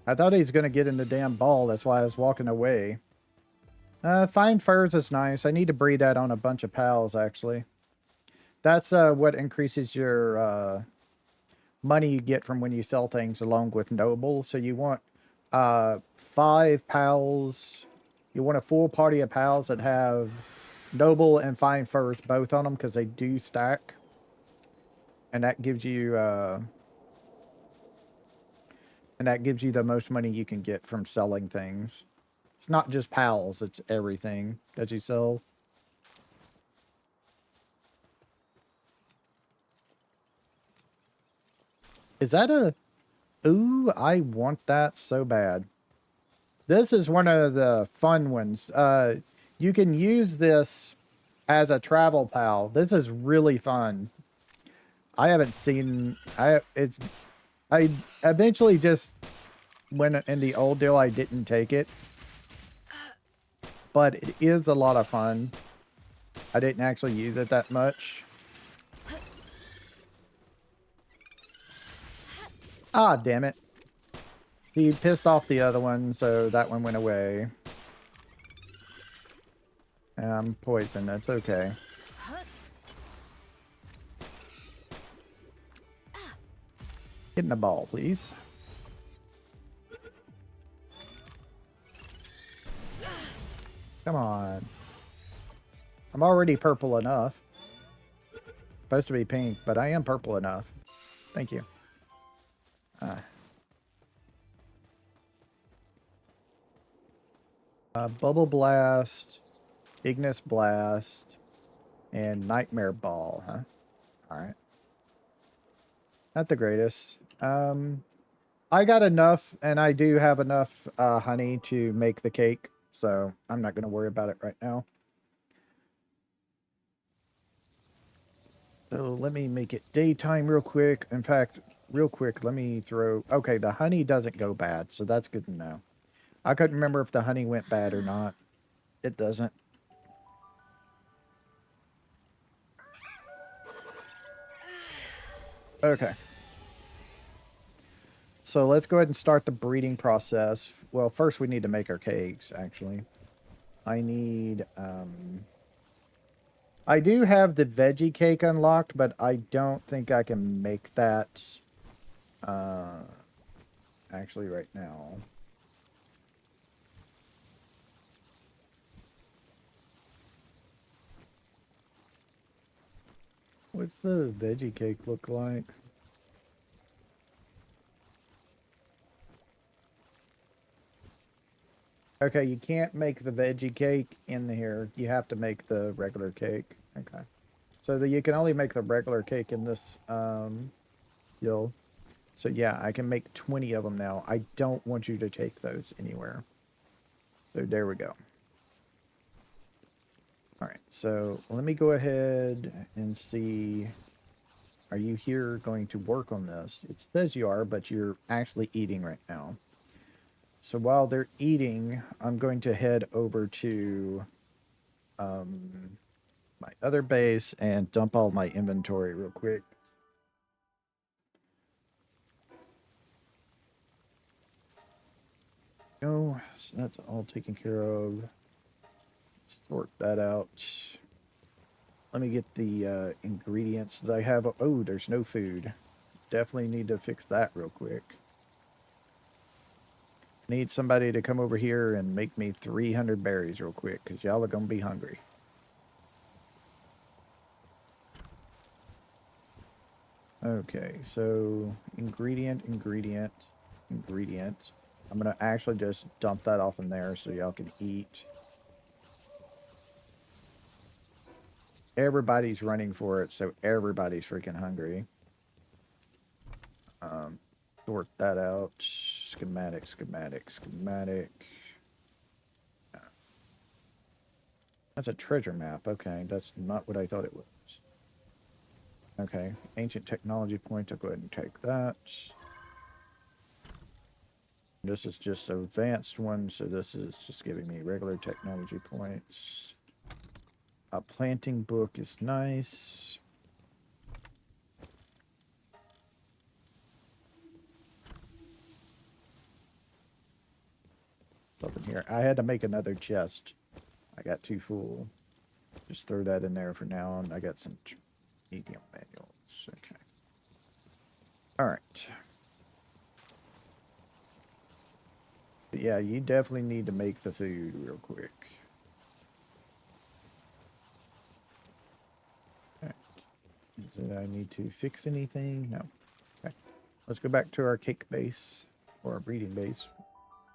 I thought he was going to get in the damn ball. That's why I was walking away. Fine furs is nice. I need to breed that on a bunch of pals, actually. That's what increases your money you get from when you sell things along with noble. So you want 5 pals. You want a full party of pals that have noble and fine furs both on them because they do stack. And that gives you the most money you can get from selling things. It's not just pals, it's everything that you sell. Is that a... Ooh, I want that so bad. This is one of the fun ones. You can use this as a travel pal. This is really fun. I haven't seen... I eventually just... When in the old deal, I didn't take it. But it is a lot of fun. I didn't actually use it that much. Ah, damn it. He pissed off the other one, so that one went away. I'm poisoned. That's okay. Get in the ball, please. Come on. I'm already purple enough. Supposed to be pink, but I am purple enough. Thank you. Bubble Blast, Ignis Blast, and Nightmare Ball, huh? Alright. Not the greatest. I got enough, and I do have enough honey to make the cake, so I'm not going to worry about it right now. So let me make it daytime real quick. In fact, real quick, let me throw... Okay, the honey doesn't go bad, so that's good to know. I couldn't remember if the honey went bad or not. It doesn't. Okay. So let's go ahead and start the breeding process. Well, first we need to make our cakes, actually. I need... I do have the veggie cake unlocked, but I don't think I can make that actually right now. What's the veggie cake look like? Okay, you can't make the veggie cake in here. You have to make the regular cake. Okay. So you can only make the regular cake in this guild. So yeah, I can make 20 of them now. I don't want you to take those anywhere. So there we go. All right, so let me go ahead and see. Are you here going to work on this? It says you are, but you're actually eating right now. So while they're eating, I'm going to head over to my other base and dump all my inventory real quick. Oh, so that's all taken care of. Sort that out. Let me get the ingredients that I have. Oh, there's no food. Definitely need to fix that real quick. Need somebody to come over here and make me 300 berries real quick, because y'all are going to be hungry. Okay, so ingredient. I'm going to actually just dump that off in there so y'all can eat. Everybody's running for it, so everybody's freaking hungry. Sort that out. Schematic. That's a treasure map. Okay, that's not what I thought it was. Okay, ancient technology point. I'll go ahead and take that. This is just an advanced one, so this is just giving me regular technology points. A planting book is nice. Up in here. I had to make another chest. I got too full. Just throw that in there for now, and I got some medium manuals. Okay. All right. But yeah, you definitely need to make the food real quick. Okay. Did I need to fix anything? No. Okay. Let's go back to our cake base, or our breeding base.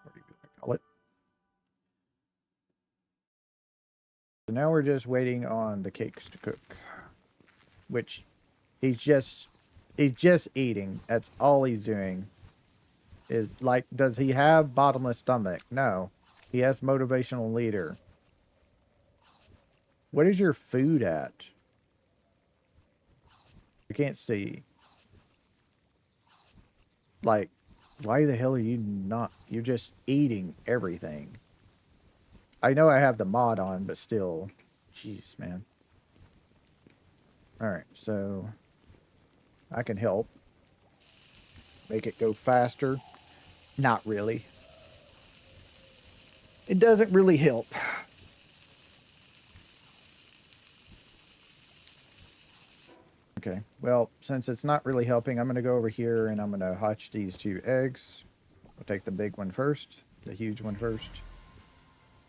What do you call it? So now we're just waiting on the cakes to cook, which he's just eating. That's all he's doing. Is like, does he have bottomless stomach? No. He has motivational leader. What is your food at? I can't see. Like, why the hell are you not? You're just eating everything. I know I have the mod on, but still. Jeez, man. Alright, so I can help. Make it go faster. Not really. It doesn't really help. Okay, well, since it's not really helping, I'm going to go over here and I'm going to hatch these 2 eggs. I'll take the big one first, the huge one first.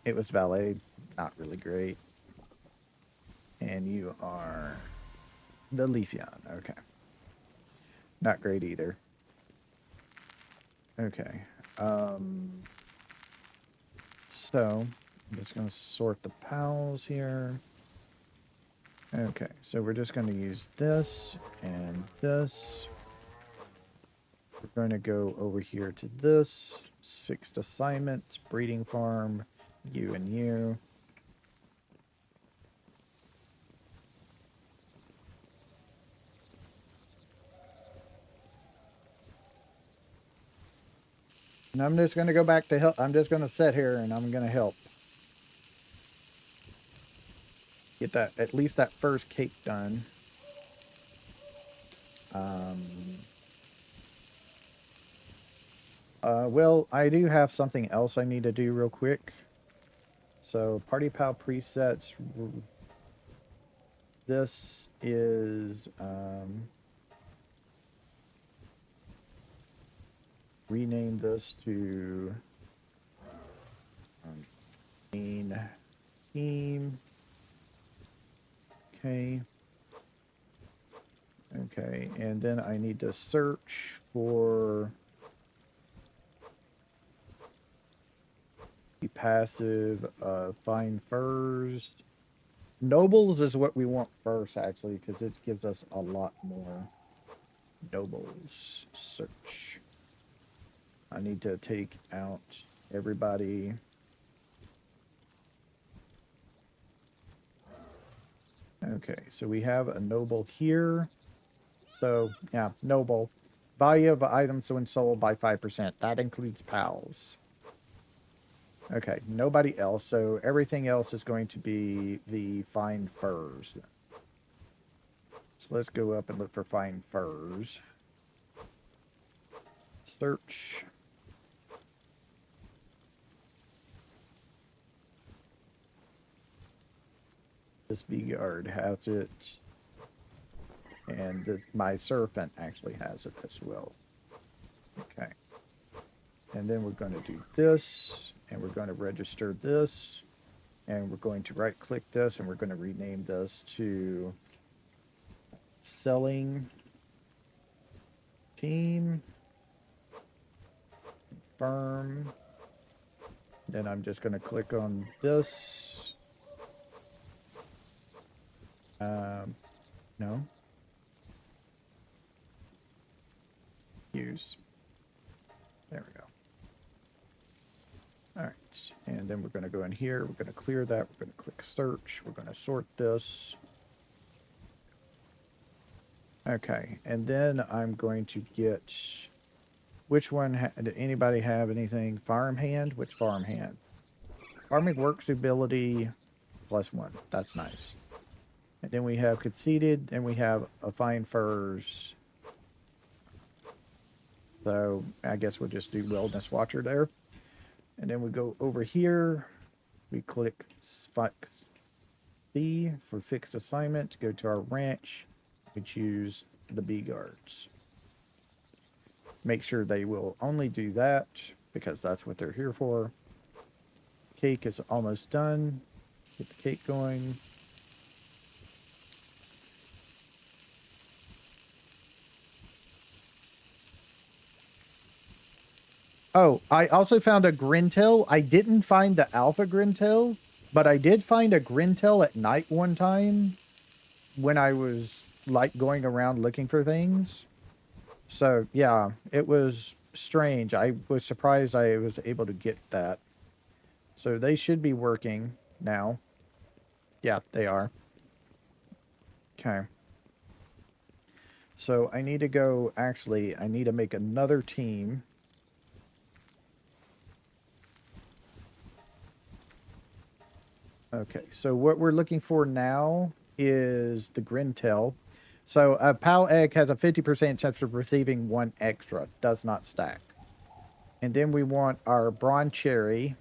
It was valet, not really great. And you are the Leafeon, okay. Not great either. Okay, so I'm just going to sort the pals here. Okay, so we're just going to use this and this. We're going to go over here to this. Fixed assignments, breeding farm, you and you. And I'm just going to go back to help. I'm just going to sit here and I'm going to help. Get that, at least that first cake done. Well, I do have something else I need to do real quick. So, Party Pal presets. This is, rename this to main team. Okay. Okay, and then I need to search for the passive find furs. Nobles is what we want first, actually, because it gives us a lot more. Nobles search. I need to take out everybody. Okay, so we have a noble here. So, yeah, noble. Value of items when sold by 5%. That includes pals. Okay, nobody else. So everything else is going to be the find furs. So let's go up and look for find furs. Search. This V-Guard has it. And this, my Serpent actually has it as well. Okay. And then we're going to do this. And we're going to register this. And we're going to right click this. And we're going to rename this to selling team. Confirm. Then I'm just going to click on this. No. Use. There we go. All right, and then we're going to go in here. We're going to clear that. We're going to click search. We're going to sort this. Okay, and then I'm going to get which one, did anybody have anything? Farmhand? Which farmhand? Farming works ability +1. That's nice. And then we have conceited, and we have a fine furs. So I guess we'll just do wellness watcher there. And then we go over here. We click C for fixed assignment. Go to our ranch. We choose the bee guards. Make sure they will only do that because that's what they're here for. Cake is almost done. Get the cake going. Oh, I also found a Grintail. I didn't find the alpha Grintail, but I did find a Grintail at night one time when I was like going around looking for things. So yeah, it was strange. I was surprised I was able to get that. So they should be working now. Yeah, they are. Okay. So I need to go, actually, I need to make another team. Okay, so what we're looking for now is the Grintail. So a Pal egg has a 50% chance of receiving one extra. Does not stack. And then we want our Bron Cherry.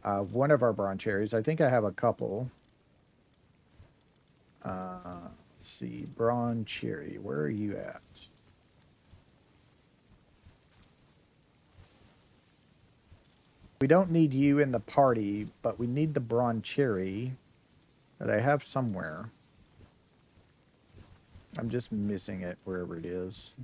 One of our Bron Cherries. I think I have a couple. Let's see. Bron Cherry. Where are you at? We don't need you in the party, but we need the Bron Cherry that I have somewhere. I'm just missing it wherever it is.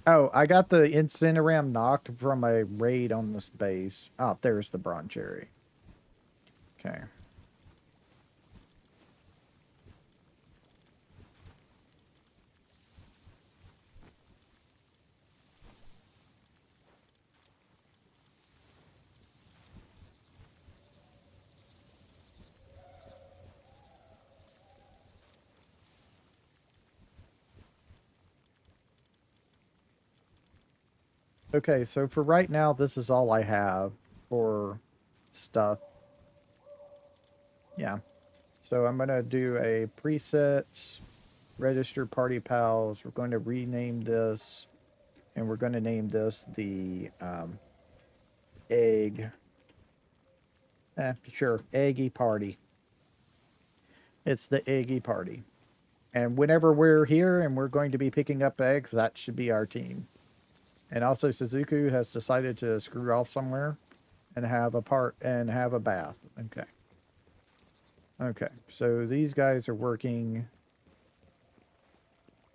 Oh, I got the Incineram knocked from a raid on this base. Oh, there's the Bron Cherry. Okay. Okay, so for right now, this is all I have for stuff. Yeah. So I'm going to do a preset, register party pals. We're going to rename this, and we're going to name this the egg. Sure, eggy party. It's the eggy party. And whenever we're here and we're going to be picking up eggs, that should be our team. And also Suzuku has decided to screw off somewhere and have a bath. Okay. Okay. So these guys are working.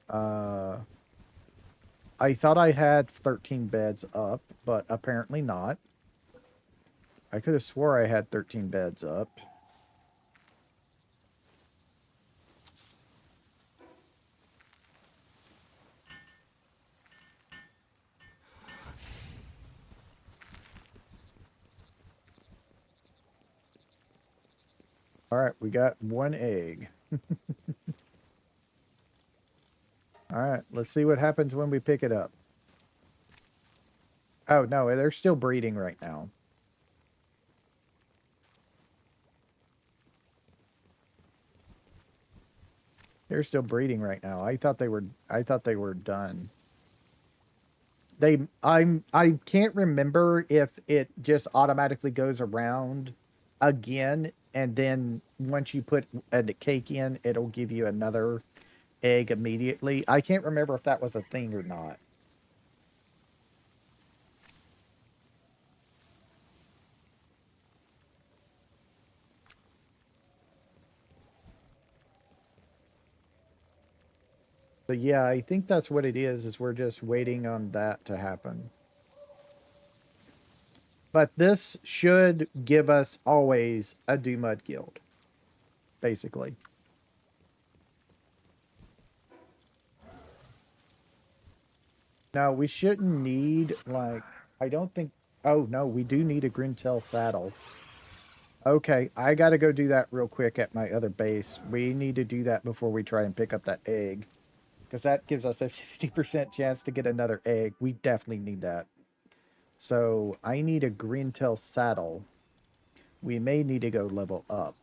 I thought I had 13 beds up, but apparently not. I could have swore I had 13 beds up. All right, we got one egg. All right, let's see what happens when we pick it up. Oh, no, they're still breeding right now. They're still breeding right now. I thought they were done. I can't remember if it just automatically goes around again, and then once you put a cake in, it'll give you another egg immediately. I can't remember if that was a thing or not. But yeah, I think that's what it is we're just waiting on that to happen. But this should give us always a Do Mud Guild, basically. Now, we shouldn't need, like, I don't think, oh no, we do need a Grintel saddle. Okay, I gotta go do that real quick at my other base. We need to do that before we try and pick up that egg. Because that gives us a 50% chance to get another egg. We definitely need that. So I need a green tail saddle. We may need to go level up.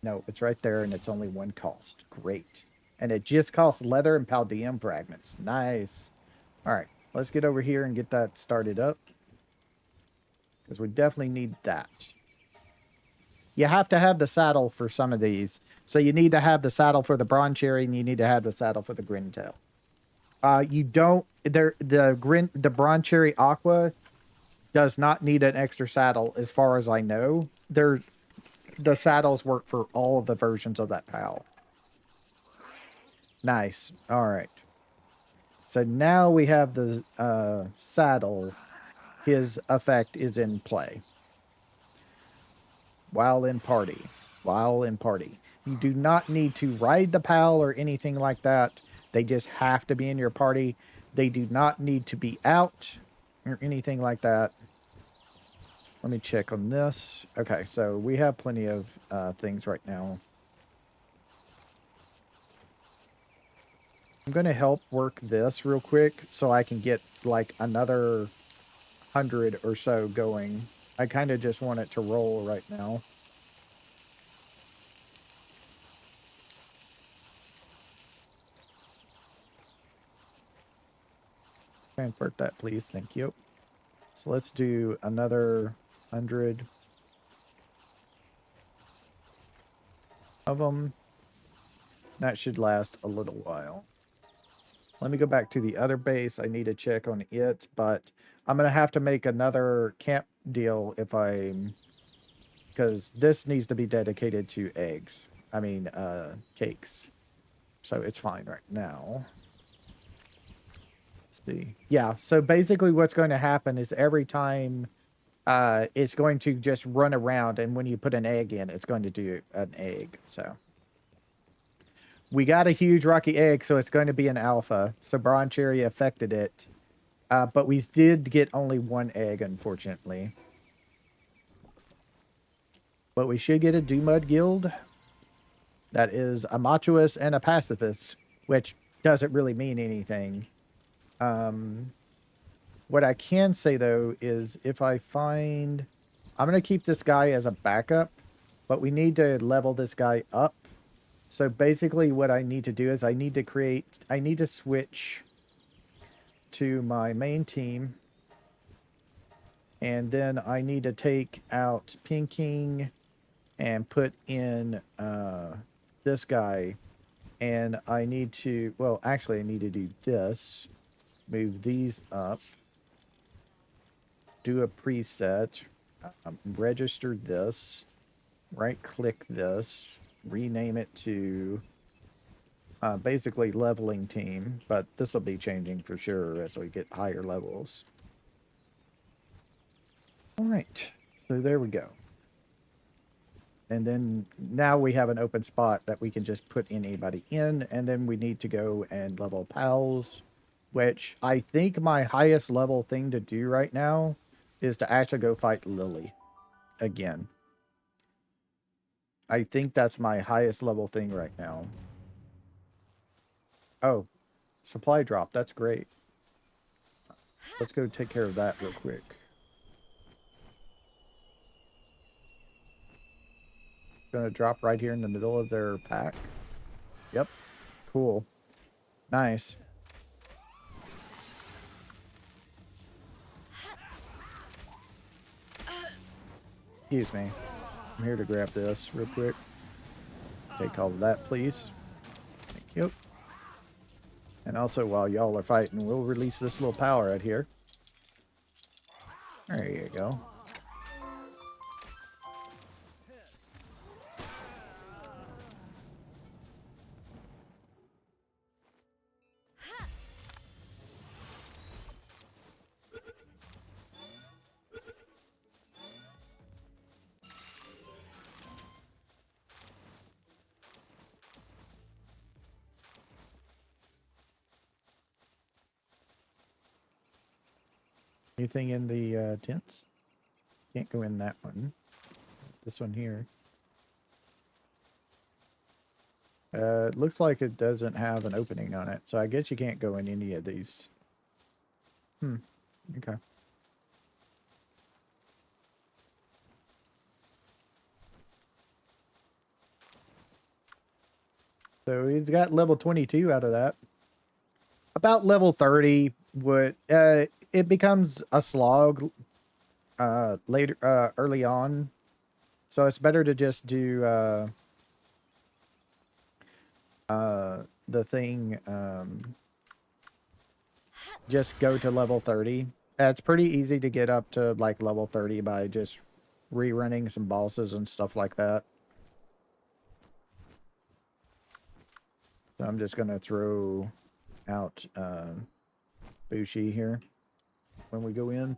No, it's right there and it's only one cost. Great. And it just costs leather and paldium fragments. Nice. All right, let's get over here and get that started up. Because we definitely need that. You have to have the saddle for some of these. So you need to have the saddle for the bronze cherry and you need to have the saddle for the grintail. You don't the bronze cherry aqua does not need an extra saddle as far as I know. The saddles work for all of the versions of that PAL. Nice. All right. So now we have the saddle. His effect is in play. While in party. While in party. You do not need to ride the PAL or anything like that. They just have to be in your party. They do not need to be out or anything like that. Let me check on this. Okay, so we have plenty of things right now. I'm going to help work this real quick so I can get like another 100 or so going. I kind of just want it to roll right now. Transport that, please. Thank you. So let's do another 100 of them. That should last a little while. Let me go back to the other base. I need to check on it, but I'm going to have to make another camp deal if I'm... because this needs to be dedicated to eggs. I mean, cakes. So it's fine right now. Let's see. Yeah, so basically what's going to happen is every time it's going to just run around, and when you put an egg in, it's going to do an egg. So we got a huge rocky egg, so it's going to be an alpha. So bronze cherry affected it. But we did get only one egg, unfortunately. But we should get a Dumud Guild. That is a machoist and a pacifist, which doesn't really mean anything. What I can say, though, is if I find... I'm going to keep this guy as a backup, but we need to level this guy up. So basically what I need to do is I need to switch to my main team. And then I need to take out Pinking and put in this guy. And I need to... well, actually, I need to do this. Move these up. Do a preset. Register this. Right-click this. Rename it to... basically leveling team, but this will be changing for sure as we get higher levels. All right, so there we go. And then now we have an open spot that we can just put anybody in, and then we need to go and level pals, which I think my highest level thing to do right now is to actually go fight Lily again. I think that's my highest level thing right now. Oh, supply drop. That's great. Let's go take care of that real quick. Gonna drop right here in the middle of their pack. Yep. Cool. Nice. Excuse me. I'm here to grab this real quick. Take all of that, please. Thank you. And also, while y'all are fighting, we'll release this little power right here. There you go. Anything in the tents? Can't go in that one. This one here. It looks like it doesn't have an opening on it, so I guess you can't go in any of these. Okay. So he's got level 22 out of that. About level 30 would it becomes a slog later early on. So it's better to just do the thing just go to level 30. It's pretty easy to get up to like level 30 by just rerunning some bosses and stuff like that. So I'm just gonna throw out Bushi here when we go in.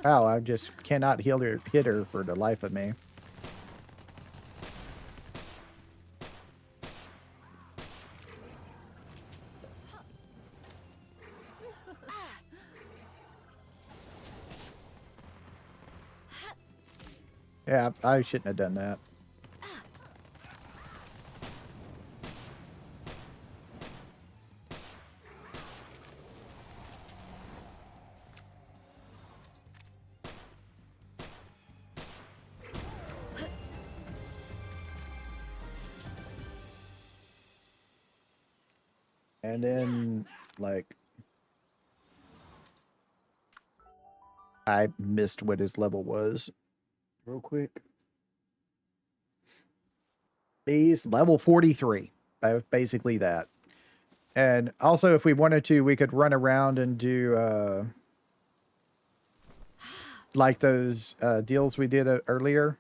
Wow, I just cannot hit her for the life of me. Yeah, I shouldn't have done that. And then, like, I missed what his level was. Real quick. He's level 43. Basically that. And also, if we wanted to, we could run around and do, like those deals we did earlier.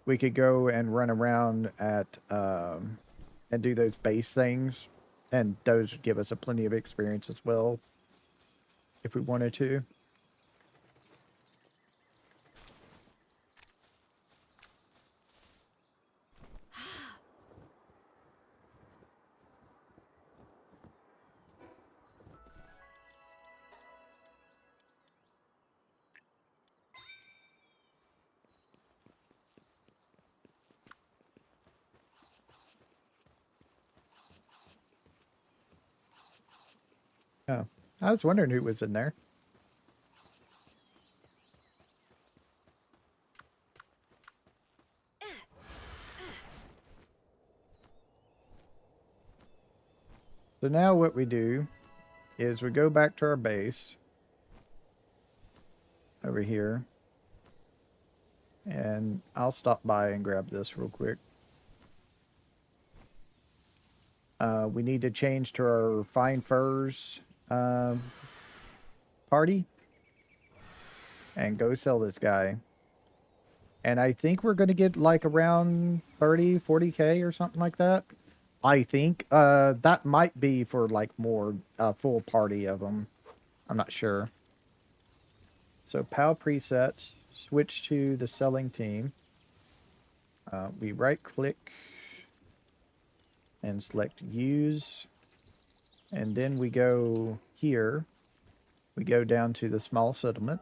We could go and run around at, and do those base things. And those give us a plenty of experience as well, if we wanted to. Oh, I was wondering who was in there. So now what we do is we go back to our base over here. And I'll stop by and grab this real quick. We need to change to our fine furs party and go sell this guy. And I think we're going to get like around 30, 40K or something like that. I think that might be for like more full party of them. I'm not sure. So PAL presets, switch to the selling team. We right click and select use. And then we go here. We go down to the small settlement.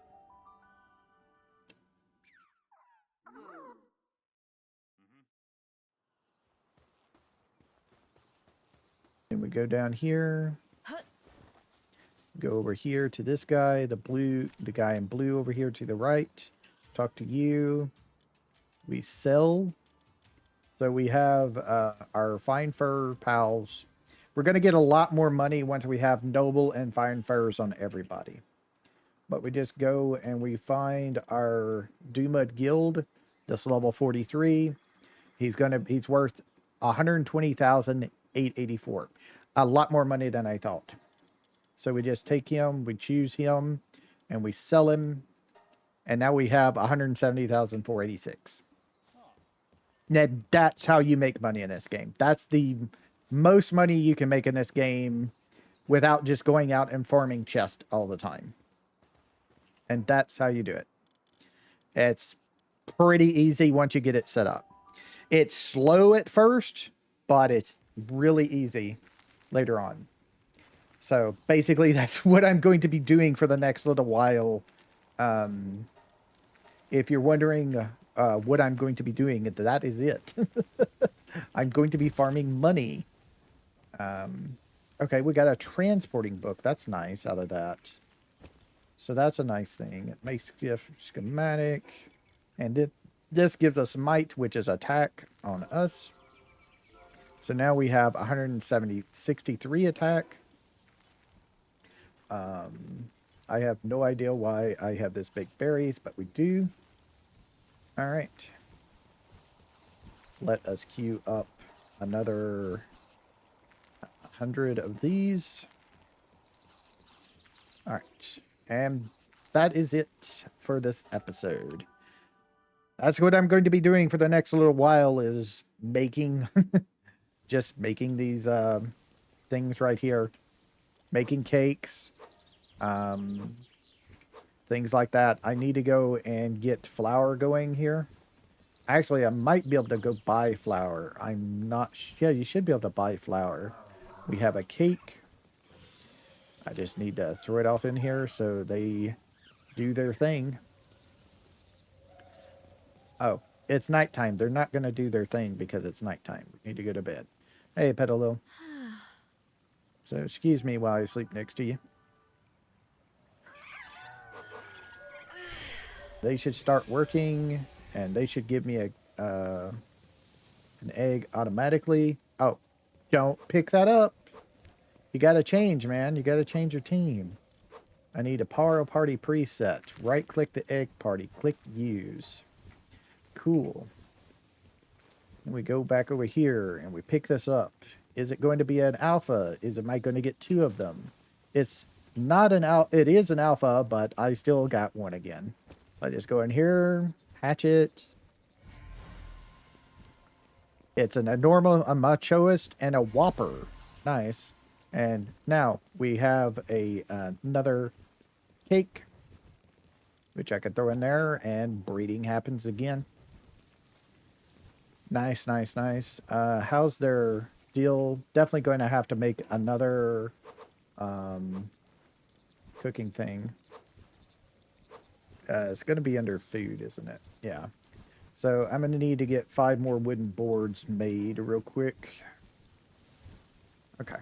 And we go down here. Go over here to this guy, the guy in blue over here to the right. Talk to you. We sell. So we have our fine fur pals. We're going to get a lot more money once we have noble and fine furs on everybody. But we just go and we find our Dumud guild. This level 43. He's worth 120,884. A lot more money than I thought. So we just take him, we choose him, and we sell him, and now we have 170,486. Now that's how you make money in this game. That's the most money you can make in this game without just going out and farming chests all the time. And that's how you do it. It's pretty easy once you get it set up. It's slow at first, but it's really easy later on. So basically, that's what I'm going to be doing for the next little while. If you're wondering what I'm going to be doing, that is it. I'm going to be farming money. Okay, we got a transporting book. That's nice out of that. So that's a nice thing. It makes gift schematic. And this gives us might, which is attack on us. So now we have 63 attack. I have no idea why I have this big berries, but we do. All right. Let us queue up another 100 of these. All right. And that is it for this episode. That's what I'm going to be doing for the next little while, is making, just making these things right here. Making cakes, things like that. I need to go and get flour going here. Actually, I might be able to go buy flour. I'm not yeah, you should be able to buy flour. We have a cake. I just need to throw it off in here so they do their thing. Oh, it's nighttime. They're not going to do their thing because it's nighttime. We need to go to bed. Hey, Petalil. So excuse me while I sleep next to you. They should start working, and they should give me an egg automatically. Oh, don't pick that up. You got to change, man. You got to change your team. I need a Power Party preset. Right-click the egg party. Click Use. Cool. And we go back over here, and we pick this up. Is it going to be an alpha? Am I going to get 2 of them? It's not an alpha. It is an alpha, but I still got one again. So I just go in here, hatch it. It's a normal, a machoist, and a whopper. Nice. And now we have another cake, which I could throw in there, and breeding happens again. Nice, nice, nice. How's their deal? Definitely going to have to make another cooking thing. It's going to be under food, isn't it? Yeah. So I'm going to need to get 5 more wooden boards made real quick. Okay.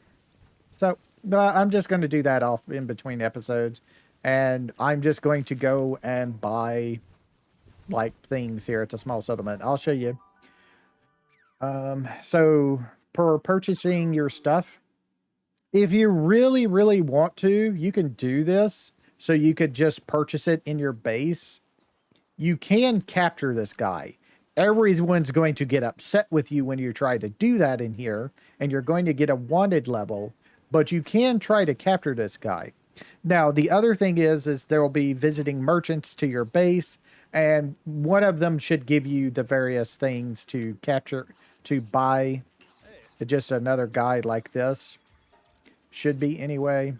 So I'm just going to do that off in between episodes. And I'm just going to go and buy, like, things here. It's a small settlement. I'll show you. So for purchasing your stuff, if you really, really want to, you can do this. So you could just purchase it in your base. You can capture this guy. Everyone's going to get upset with you when you try to do that in here, and you're going to get a wanted level, but you can try to capture this guy. Now, the other thing is there will be visiting merchants to your base, and one of them should give you the various things to capture, to buy. Just another guide like this. Should be anyway,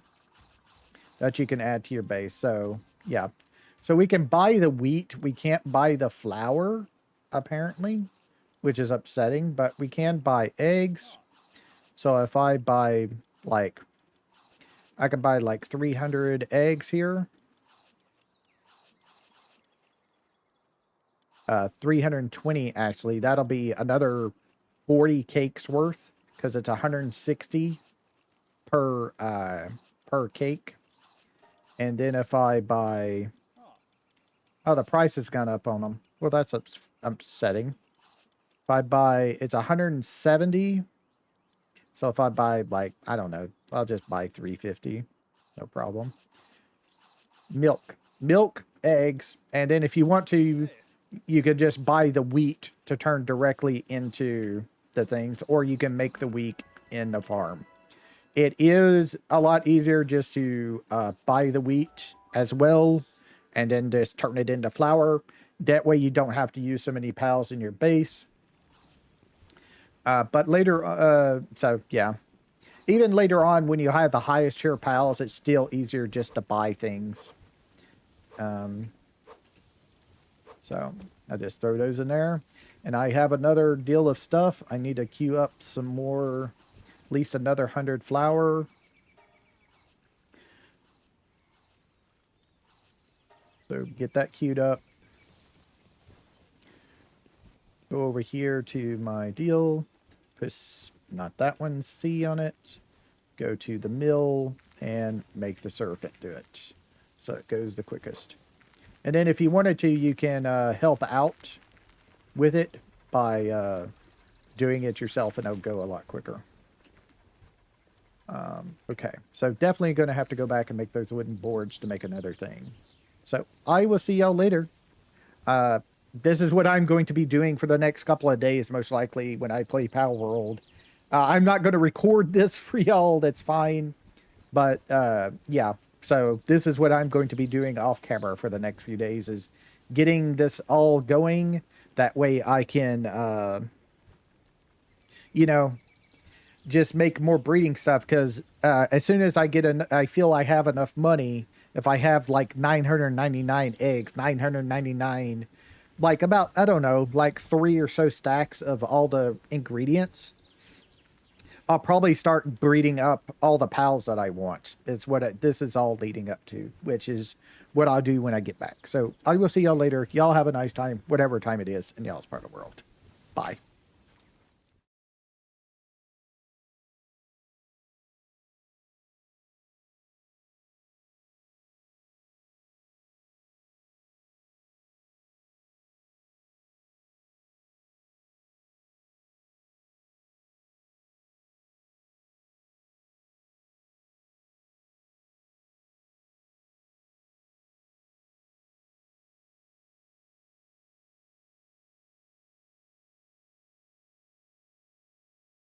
that you can add to your base. So, yeah. So we can buy the wheat. We can't buy the flour, apparently, which is upsetting, but we can buy eggs. So if I buy, like, I could buy like 300 eggs here. 320 actually. That'll be another 40 cakes worth, because it's 160 per cake. And then if I buy, oh, the price has gone up on them. Well, that's upsetting. If I buy, it's 170. So if I buy, like, I don't know, I'll just buy 350. No problem. Milk, eggs, and then if you want to, you could just buy the wheat to turn directly into the things, or you can make the wheat in the farm. It is a lot easier just to buy the wheat as well, and then just turn it into flour. That way you don't have to use so many pals in your base. But later, so yeah, even later on when you have the highest tier pals, it's still easier just to buy things. So I just throw those in there. And I have another deal of stuff. I need to queue up some more, at least another 100 flour. So get that queued up. Go over here to my deal. Put not that one, C on it. Go to the mill and make the surfeit do it. So it goes the quickest. And then if you wanted to, you can help out with it by doing it yourself, and it'll go a lot quicker. Okay, so definitely going to have to go back and make those wooden boards to make another thing. So I will see y'all later. This is what I'm going to be doing for the next couple of days, most likely, when I play Palworld. I'm not going to record this for y'all, that's fine. But, yeah, so this is what I'm going to be doing off camera for the next few days, is getting this all going. That way I can, you know, just make more breeding stuff, because as soon as I feel I have enough money, if I have like 999 eggs, 999, like about, I don't know, like 3 or so stacks of all the ingredients, I'll probably start breeding up all the pals that I want. It's what this is all leading up to, which is what I'll do when I get back. So I will see y'all later. Y'all have a nice time, whatever time it is in y'all's part of the world. Bye.